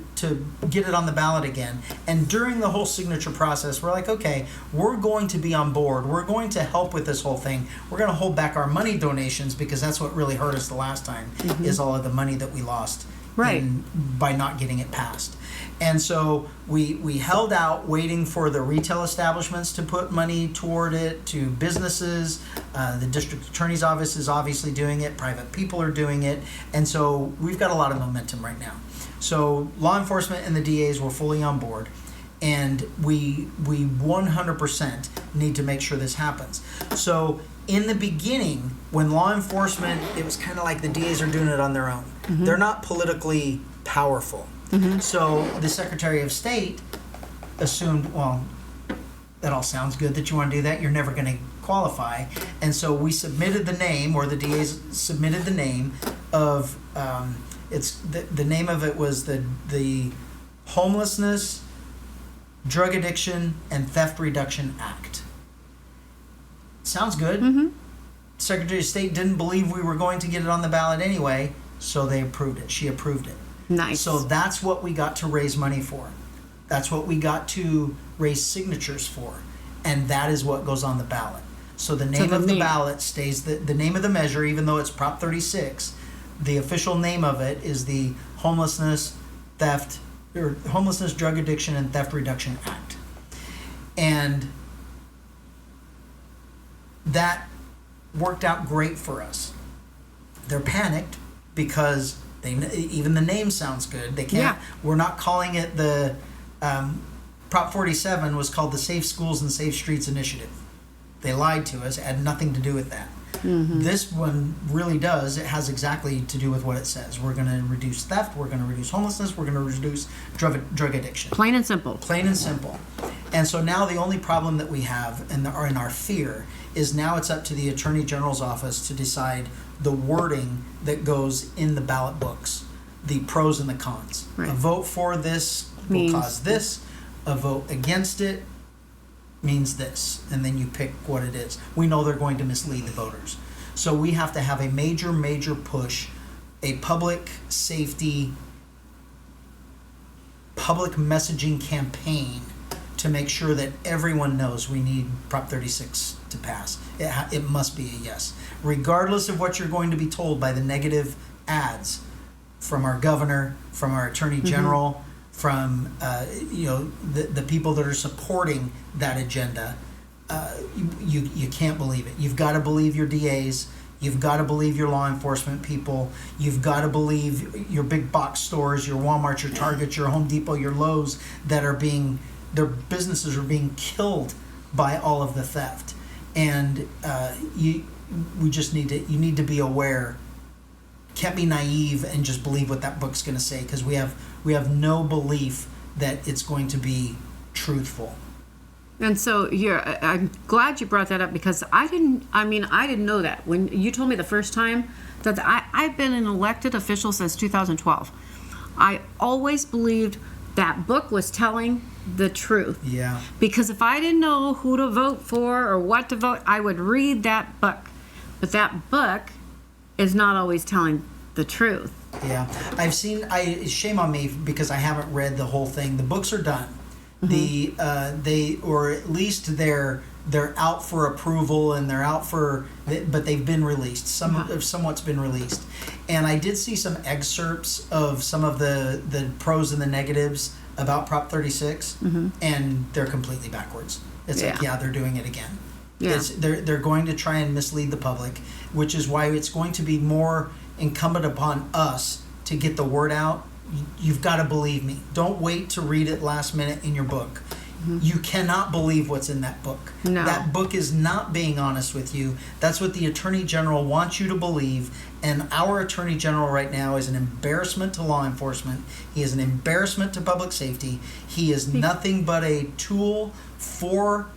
get it on the ballot again. And during the whole signature process, we're like, okay, we're going to be on board. We're going to help with this whole thing. We're going to hold back our money donations because that's what really hurt us the last time, is all of the money that we lost by not getting it passed. And so we held out waiting for the retail establishments to put money toward it, to businesses. The district attorney's office is obviously doing it. Private people are doing it. And so we've got a lot of momentum right now. So law enforcement and the DAs were fully on board. And we 100% need to make sure this happens. So in the beginning, when law enforcement, it was kind of like the DAs are doing it on their own. They're not politically powerful. So the Secretary of State assumed, well, that all sounds good that you want to do that. You're never going to qualify. And so we submitted the name, or the DAs submitted the name of, the name of it was the Homelessness, Drug Addiction, and Theft Reduction Act. Sounds good. Secretary of State didn't believe we were going to get it on the ballot anyway, so they approved it. She approved it. Nice. So that's what we got to raise money for. That's what we got to raise signatures for. And that is what goes on the ballot. So the name of the ballot stays the name of the measure, even though it's Prop 36. The official name of it is the Homelessness, Drug Addiction, and Theft Reduction Act. And that worked out great for us. They're panicked because even the name sounds good. They can't. Yeah. We're not calling it the Prop 47 was called the Safe Schools and Safe Streets Initiative. They lied to us. It had nothing to do with that. This one really does. It has exactly to do with what it says. We're going to reduce theft. We're going to reduce homelessness. We're going to reduce drug addiction. Plain and simple. Plain and simple. And so now the only problem that we have and are in our fear is now it's up to the Attorney General's office to decide the wording that goes in the ballot books, the pros and the cons. Right. A vote for this will cause this. A vote against it means this. And then you pick what it is. We know they're going to mislead the voters. So we have to have a major, major push, a public safety, public messaging campaign to make sure that everyone knows we need Prop 36 to pass. It must be a yes. Regardless of what you're going to be told by the negative ads from our governor, from our attorney general, from the people that are supporting that agenda, you can't believe it. You've got to believe your DAs. You've got to believe your law enforcement people. You've got to believe your big box stores, your Walmart, your Target, your Home Depot, your Lowe's that are their businesses are being killed by all of the theft. And you need to be aware. Can't be naive and just believe what that book's going to say, because we have no belief that it's going to be truthful. And so I'm glad you brought that up, because I didn't know that. When you told me the first time that I've been an elected official since 2012. I always believed that book was telling the truth. Yeah. Because if I didn't know who to vote for or what to vote, I would read that book. But that book is not always telling the truth. Yeah. Shame on me because I haven't read the whole thing. The books are done. Or at least they're out for approval, and they're out but they've been released. Somewhat's been released. And I did see some excerpts of some of the pros and the negatives about Prop 36, and they're completely backwards. It's they're doing it again. Yeah. They're going to try and mislead the public, which is why it's going to be more incumbent upon us to get the word out. You've got to believe me. Don't wait to read it last minute in your book. You cannot believe what's in that book. No. That book is not being honest with you. That's what the Attorney General wants you to believe. And our Attorney General right now is an embarrassment to law enforcement. He is an embarrassment to public safety. He is nothing but a tool for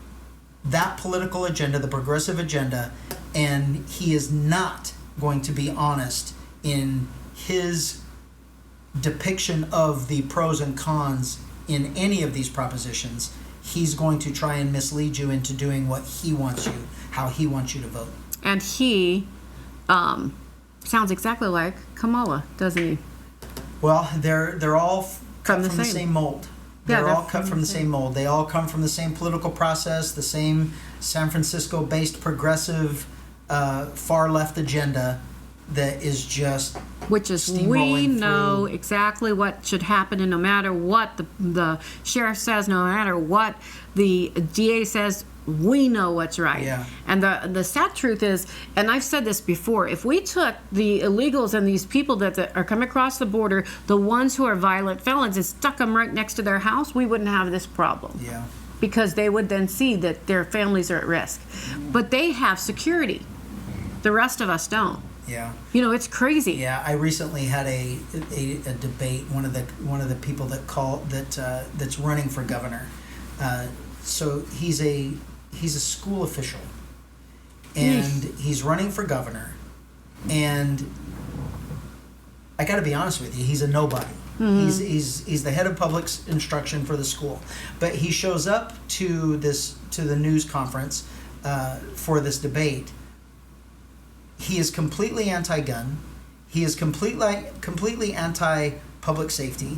that political agenda, the progressive agenda. And he is not going to be honest in his depiction of the pros and cons in any of these propositions. He's going to try and mislead you into doing what he wants you, how he wants you to vote. And he Sounds exactly like Kamala, doesn't he? Well, they're all cut From the from the same. same mold. Yeah, They're they're all cut from the same mold. They all come from the same political process, the same San Francisco-based progressive, far left agenda that is just Which is, we steamrolling know through. exactly what should happen, and no matter what the sheriff says, no matter what the DA says, we know what's right. Yeah. And the sad truth is, and I've said this before, if we took the illegals and these people that are coming across the border, the ones who are violent felons, and stuck them right next to their house, we wouldn't have this problem. Yeah. Because they would then see that their families are at risk. But they have security. The rest of us don't. Yeah. You know, it's crazy. Yeah, I recently had a debate. One of the people that's running for governor. So he's a school official, and he's running for governor. And I got to be honest with you, he's a nobody. Mm-hmm. He's the head of public instruction for the school, but he shows up to the news conference for this debate. He is completely anti-gun. He is completely anti-public safety.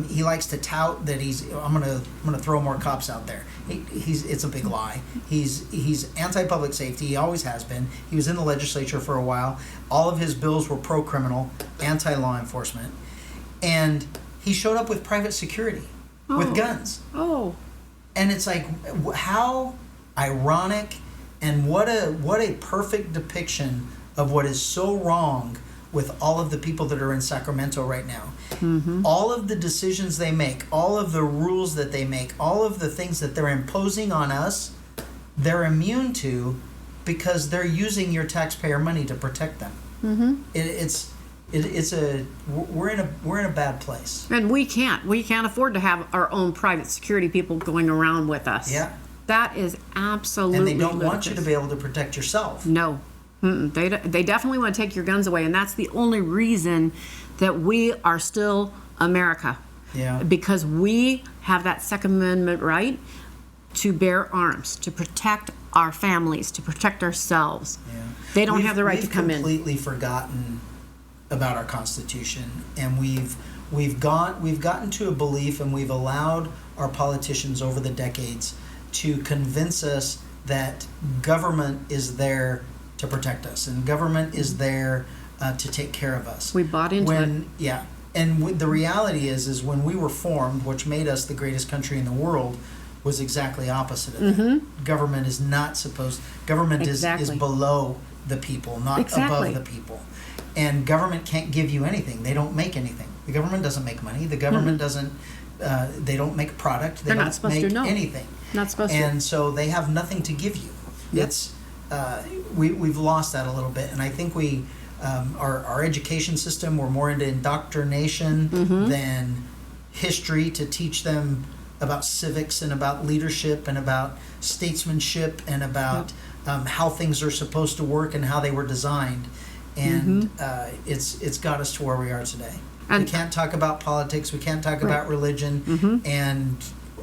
He likes to tout that I'm gonna throw more cops out there. It's a big lie. He's anti-public safety. He always has been. He was in the legislature for a while. All of his bills were pro-criminal, anti-law enforcement, and he showed up with private security, with guns. Oh. And it's like, how ironic, and what a perfect depiction of what is so wrong with all of the people that are in Sacramento right now. Mm-hmm. All of the decisions they make, all of the rules that they make, all of the things that they're imposing on us, they're immune to because they're using your taxpayer money to protect them. Mm-hmm. We're in a bad place. And we can't afford to have our own private security people going around with us. Yeah. That is absolutely And they don't want you ludicrous. to be able to protect yourself. No. They definitely want to take your guns away, and that's the only reason that we are still America. Yeah. Because we have that Second Amendment right to bear arms, to protect our families, to protect ourselves. Yeah. They don't have the right to come in. We've completely forgotten about our Constitution, and we've gotten to a belief, and we've allowed our politicians over the decades to convince us that government is there to protect us, and government is there to take care of us. We bought into it. Yeah. And the reality is when we were formed, which made us the greatest country in the world, was exactly opposite of that. Government is not supposed. Government is below the people, not above the people. And government can't give you anything. They don't make anything. The government doesn't make money. The government doesn't. They don't make a product. They They're not don't supposed make to, no. anything. Not supposed to. And so they have nothing to give you. Yep. It's we've lost that a little bit, and I think our education system, we're more into indoctrination than history, to teach them about civics and about leadership and about statesmanship and about how things are supposed to work and how they were designed. And it's got us to where we are today. And we can't talk about politics. We can't talk about religion. And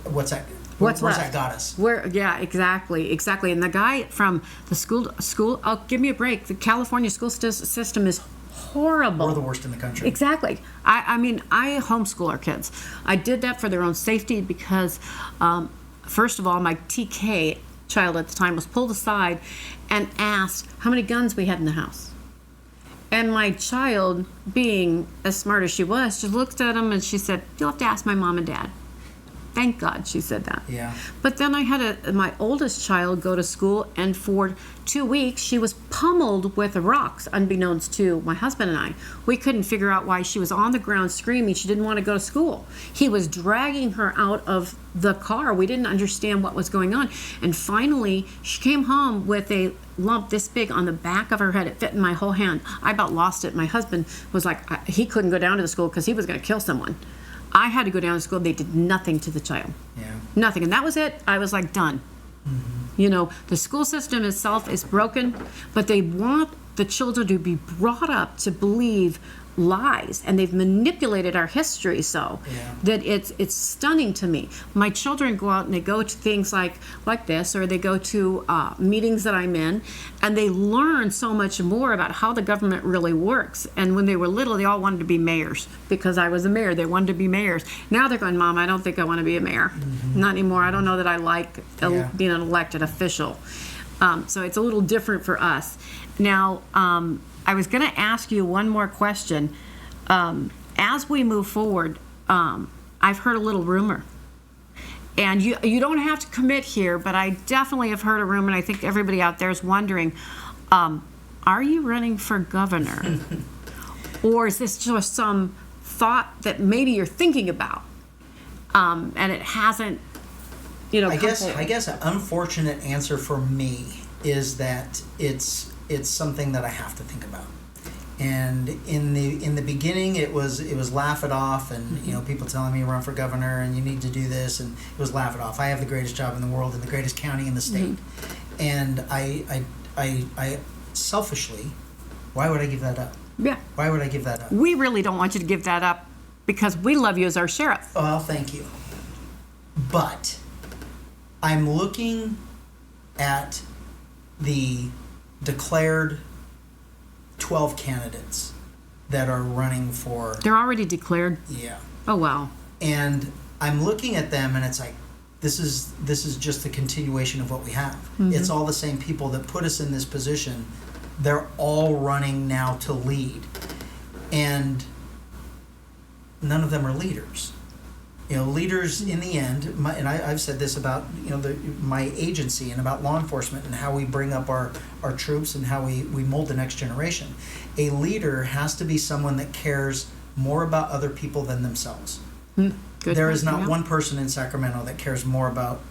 what's that? Where's that got us? Yeah, exactly. And the guy from the school, give me a break. The California school system is horrible. We're the worst in the country. Exactly. I mean, I homeschool our kids. I did that for their own safety because, first of all, my TK child at the time was pulled aside and asked how many guns we had in the house. And my child, being as smart as she was, she looked at him and she said, "You'll have to ask my mom and dad." Thank God she said that. Yeah. But then I had my oldest child go to school, and for 2 weeks she was pummeled with rocks, unbeknownst to my husband and I. We couldn't figure out why she was on the ground screaming. She didn't want to go to school. He was dragging her out of the car. We didn't understand what was going on. And finally, she came home with a lump this big on the back of her head. It fit in my whole hand. I about lost it. My husband was like, he couldn't go down to the school because he was going to kill someone. I had to go down to school. They did nothing to the child. Yeah. Nothing. And that was it. I was like, done. You know, the school system itself is broken, but they want the children to be brought up to believe lies, and they've manipulated our history so that it's stunning to me. My children go out and they go to things like this, or they go to meetings that I'm in, and they learn so much more about how the government really works. And when they were little, they all wanted to be mayors because I was a mayor. They wanted to be mayors. Now they're going, Mom, I don't think I want to be a mayor. Not anymore. I don't know that I like being an elected official. So it's a little different for us. Now, I was going to ask you one more question. As we move forward, I've heard a little rumor. And you don't have to commit here, but I definitely have heard a rumor, and I think everybody out there is wondering, are you running for governor? Or is this just some thought that maybe you're thinking about, and it hasn't, I guess an unfortunate answer for me is that it's something that I have to think about. And in the beginning, it was laugh it off, and people telling me run for governor and you need to do this, and it was laugh it off. I have the greatest job in the world in the greatest county in the state, and I selfishly, why would I give that up? Yeah. Why would I give that up? We really don't want you to give that up because we love you as our sheriff. Well, thank you. But I'm looking at the declared 12 candidates that are running for... They're already declared? Yeah. Oh, wow. And I'm looking at them and it's like, this is just the continuation of what we have. It's all the same people that put us in this position. They're all running now to lead. And none of them are leaders. Leaders in the end, and I've said this about my agency and about law enforcement and how we bring up our troops and how we mold the next generation. A leader has to be someone that cares more about other people than themselves. There is not one person in Sacramento that cares more about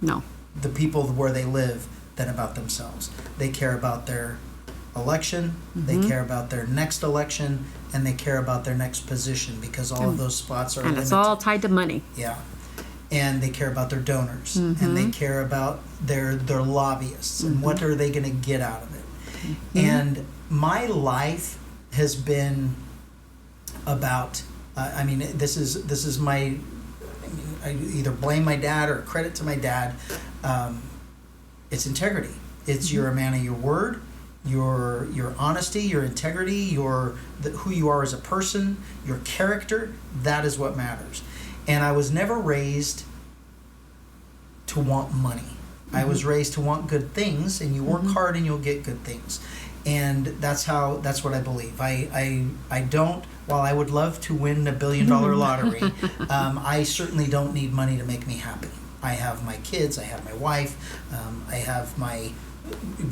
the people where they live than about themselves. They care about their election, they care about their next election, and they care about their next position because all of those spots are limited. It's all tied to money. Yeah. And they care about their donors, and they care about their lobbyists and what are they going to get out of it. And my life has been about this is my, I either blame my dad or credit to my dad. It's integrity. It's you're a man of your word. Your honesty, your integrity, who you are as a person, your character, that is what matters. And I was never raised to want money. I was raised to want good things, and you work hard and you'll get good things. And that's what I believe. I don't, while I would love to win $1 billion lottery, I certainly don't need money to make me happy. I have my kids, I have my wife, I have my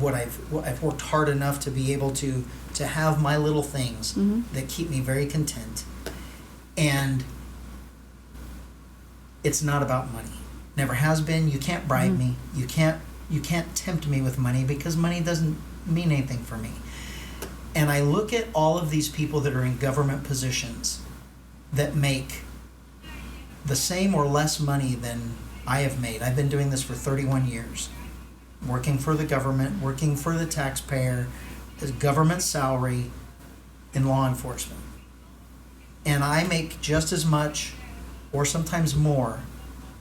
I've worked hard enough to be able to have my little things that keep me very content. And it's not about money. Never has been. You can't bribe me. You can't tempt me with money because money doesn't mean anything for me. And I look at all of these people that are in government positions that make the same or less money than I have made. I've been doing this for 31 years. Working for the government, working for the taxpayer, as government salary in law enforcement. And I make just as much or sometimes more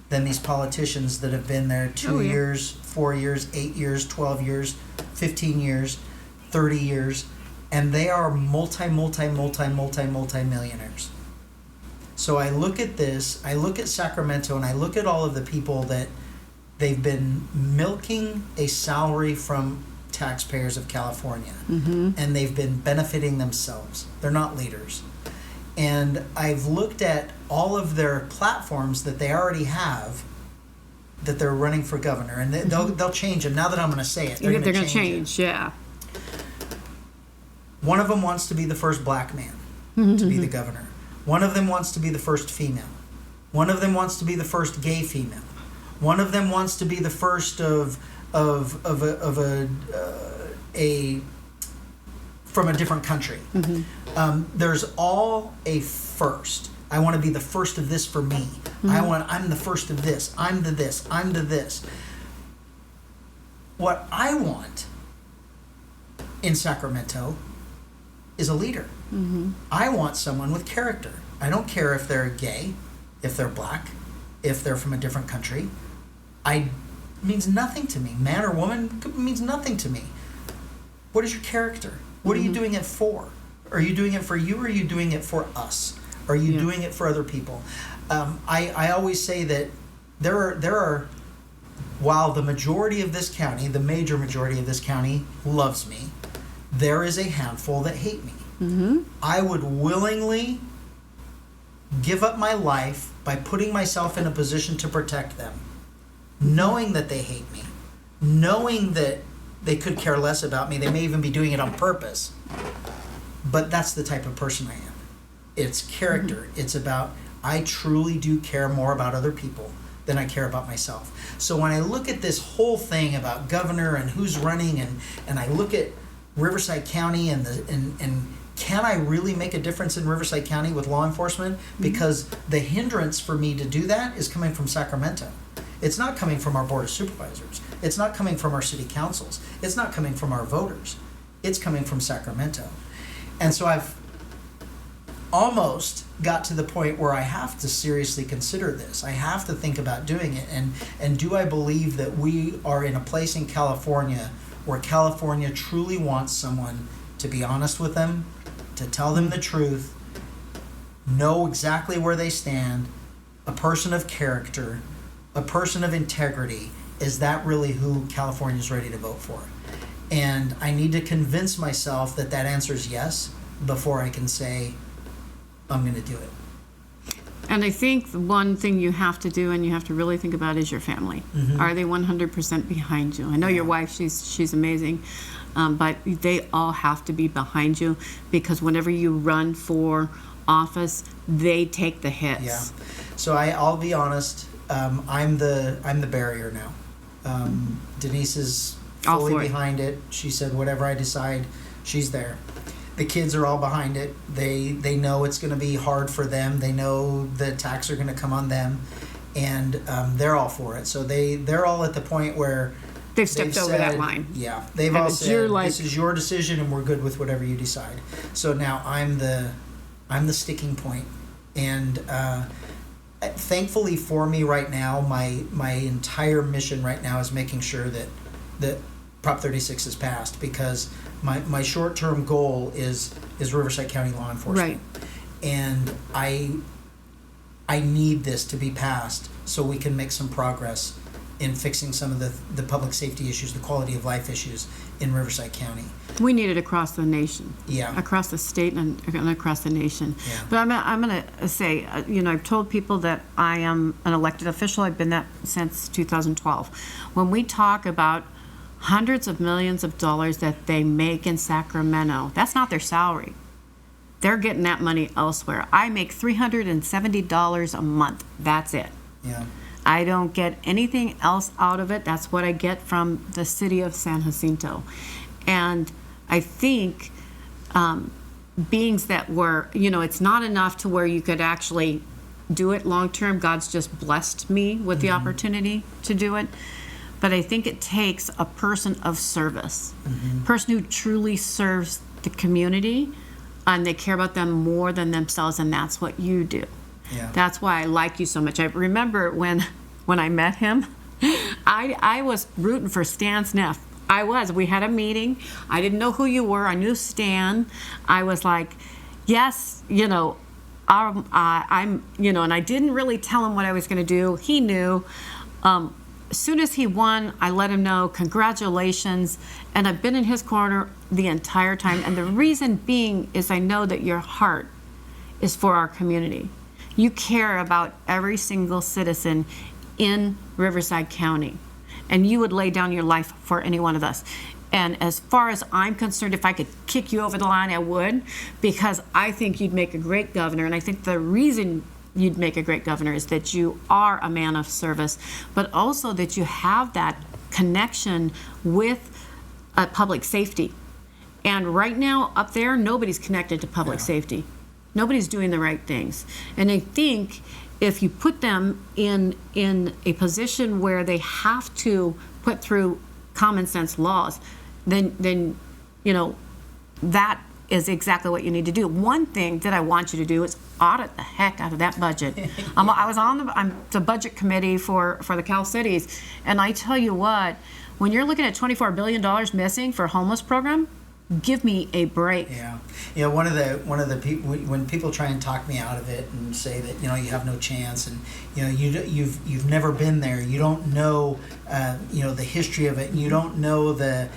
than these politicians that have been there 2 years, 4 years, 8 years, 12 years, 15 years, 30 years, and they are multi-millionaires. So I look at this, I look at Sacramento, and I look at all of the people that they've been milking a salary from taxpayers of California, and they've been benefiting themselves. They're not leaders. And I've looked at all of their platforms that they already have that they're running for governor, and they'll change them. Now that I'm going to say it, they're going to change. Yeah. One of them wants to be the first black man to be the governor. One of them wants to be the first female. One of them wants to be the first gay female. One of them wants to be the first of a from a different country. There's all a first. I want to be the first of this for me. I'm the first of this. I'm the this. I'm the this. What I want in Sacramento is a leader. I want someone with character. I don't care if they're gay, if they're black, if they're from a different country. It means nothing to me. Man or woman means nothing to me. What is your character? What are you doing it for? Are you doing it for you, or are you doing it for us? Are you doing it for other people? I always say that there are, while the majority of this county, the major majority of this county loves me, there is a handful that hate me. I would willingly give up my life by putting myself in a position to protect them, knowing that they hate me, knowing that they could care less about me. They may even be doing it on purpose. But that's the type of person I am. It's character. It's about, I truly do care more about other people than I care about myself. So when I look at this whole thing about governor and who's running, and I look at Riverside County and can I really make a difference in Riverside County with law enforcement? Because the hindrance for me to do that is coming from Sacramento. It's not coming from our Board of Supervisors. It's not coming from our city councils. It's not coming from our voters. It's coming from Sacramento. And so I've almost got to the point where I have to seriously consider this. I have to think about doing it. And do I believe that we are in a place in California where California truly wants someone to be honest with them, to tell them the truth, know exactly where they stand, a person of character, a person of integrity? Is that really who California is ready to vote for? And I need to convince myself that that answer is yes before I can say, I'm going to do it. And I think the one thing you have to do and you have to really think about is your family. Are they 100% behind you? I know your wife, she's amazing, but they all have to be behind you, because whenever you run for office, they take the hits. Yeah. So I'll be honest, I'm the barrier now. Denise is fully behind it. She said, whatever I decide, she's there. The kids are all behind it. They know it's going to be hard for them. They know the attacks are going to come on them, and they're all for it. So they're all at the point where they've stepped over that line. Yeah, they've all said, this is your decision, and we're good with whatever you decide. So now I'm the sticking point, and thankfully for me right now, my entire mission right now is making sure that Prop 36 is passed, because my short-term goal is Riverside County law enforcement. Right. And I need this to be passed so we can make some progress in fixing some of the public safety issues, the quality of life issues in Riverside County. We need it across the nation. Yeah. Across the state and across the nation. Yeah. But I'm going to say, I've told people that I am an elected official. I've been that since 2012. When we talk about hundreds of millions of dollars that they make in Sacramento, that's not their salary. They're getting that money elsewhere. I make $370 a month. That's it. Yeah. I don't get anything else out of it. That's what I get from the city of San Jacinto. And I think beings that were, it's not enough to where you could actually do it long term. God's just blessed me with the opportunity to do it. But I think it takes a person of service, person who truly serves the community, and they care about them more than themselves, and that's what you do. Yeah. That's why I like you so much. I remember when I met him, I was rooting for Stan's Neff. I was. We had a meeting. I didn't know who you were. I knew Stan. I was like, yes, I'm, and I didn't really tell him what I was going to do. He knew. As soon as he won, I let him know, congratulations. And I've been in his corner the entire time. And the reason being is I know that your heart is for our community. You care about every single citizen in Riverside County. And you would lay down your life for any one of us. And as far as I'm concerned, if I could kick you over the line, I would, because I think you'd make a great governor. And I think the reason you'd make a great governor is that you are a man of service, but also that you have that connection with public safety. And right now up there, nobody's connected to public safety. Nobody's doing the right things. And I think if you put them in a position where they have to put through common sense laws, then that is exactly what you need to do. One thing that I want you to do is audit the heck out of that budget. I was on the budget committee for the Cal Cities, and I tell you what, when you're looking at $24 billion missing for a homeless program, give me a break. Yeah. One of the people, when people try and talk me out of it and say that you have no chance, and you've never been there, you don't know the history of it, and you don't know the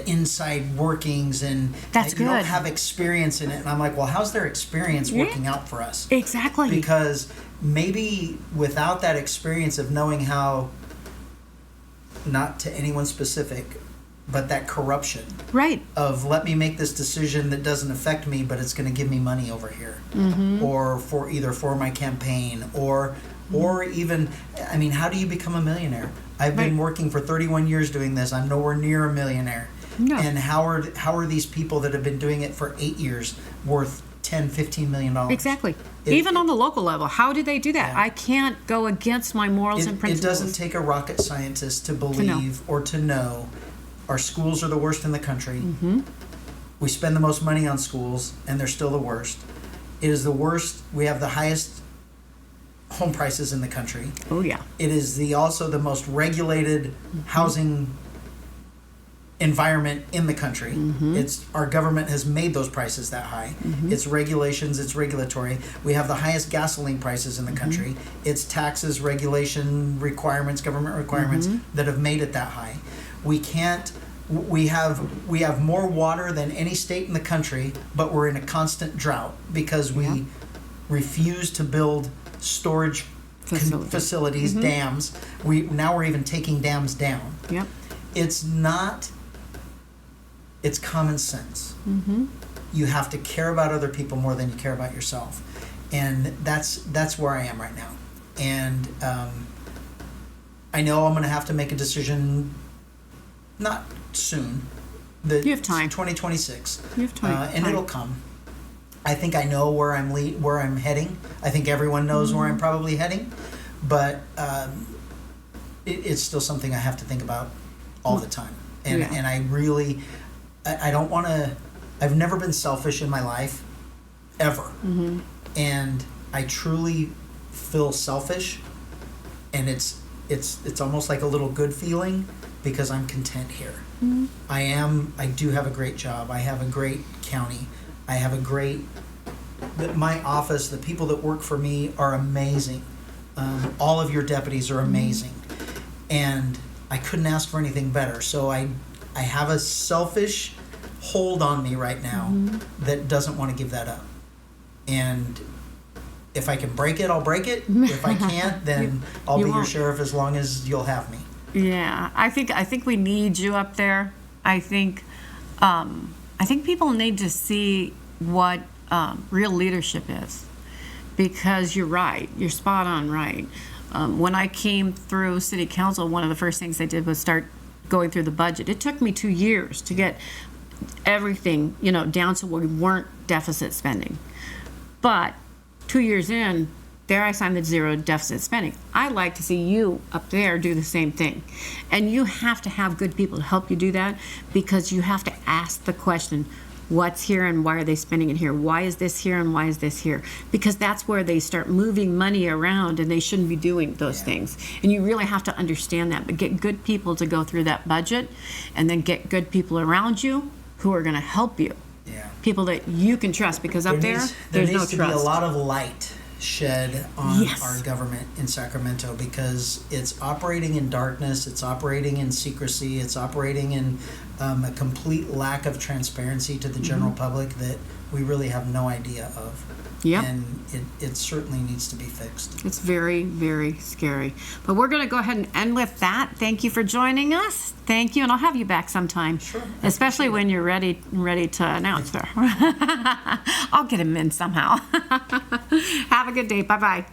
inside workings, and That's you don't good. have experience in it. And I'm like, well, how's their experience working out for us? Exactly. Because maybe without that experience of knowing how, not to anyone specific, but that corruption Right. of let me make this decision that doesn't affect me, but it's going to give me money over here, or for my campaign, or even, I mean, how do you become a millionaire? I've been working for 31 years doing this. I'm nowhere near a millionaire. No. And how are these people that have been doing it for 8 years worth $10-15 million? Exactly. Even on the local level, how do they do that? Yeah. I can't go against my morals and It principles. doesn't take a rocket scientist to believe or to know our schools are the worst in the country. We spend the most money on schools, and they're still the worst. It is the worst. We have the highest home prices in the country. Oh, yeah. It is also the most regulated housing environment in the country. It's our government has made those prices that high. It's regulations, it's regulatory. We have the highest gasoline prices in the country. It's taxes, regulation requirements, government requirements that have made it that high. We have more water than any state in the country, but we're in a constant drought because we refuse to build storage facilities, dams. We're even taking dams down. Yep. It's common sense. You have to care about other people more than you care about yourself, and that's where I am right now. And I know I'm going to have to make a decision. Not soon. You have time. 2026. You have time. And it'll come. I think I know where I'm heading. I think everyone knows where I'm probably heading, but it's still something I have to think about all the time. And and I really, I don't want to. I've never been selfish in my life, ever, and I truly feel selfish, and it's almost like a little good feeling. Because I'm content here. I do have a great job. I have a great county. I have my office, the people that work for me are amazing. All of your deputies are amazing. And I couldn't ask for anything better. So I have a selfish hold on me right now that doesn't want to give that up. And if I can break it, I'll break it. If I can't, then I'll be your sheriff as long as you'll have me. Yeah, I think we need you up there. I think people need to see what real leadership is, because you're right. You're spot on right. When I came through city council, one of the first things I did was start going through the budget. It took me 2 years to get everything down so we weren't deficit spending. But 2 years in, there I signed the zero deficit spending. I like to see you up there do the same thing. And you have to have good people to help you do that, because you have to ask the question, what's here and why are they spending it here? Why is this here and why is this here? Because that's where they start moving money around, and they shouldn't be doing those things. And you really have to understand that. But get good people to go through that budget, and then get good people around you who are going to help you. Yeah. People that you can trust, because up there needs there's no to trust. be a lot of light shed on Yes. our government in Sacramento, because it's operating in darkness, it's operating in secrecy, it's operating in a complete lack of transparency to the general public that we really have no idea of. Yep. And it certainly needs to be fixed. It's very, very scary. But we're going to go ahead and end with that. Thank you for joining us. Thank you, and I'll have you back sometime. Sure. Especially when you're ready to announce her. I'll get him in somehow. Have a good day. Bye-bye.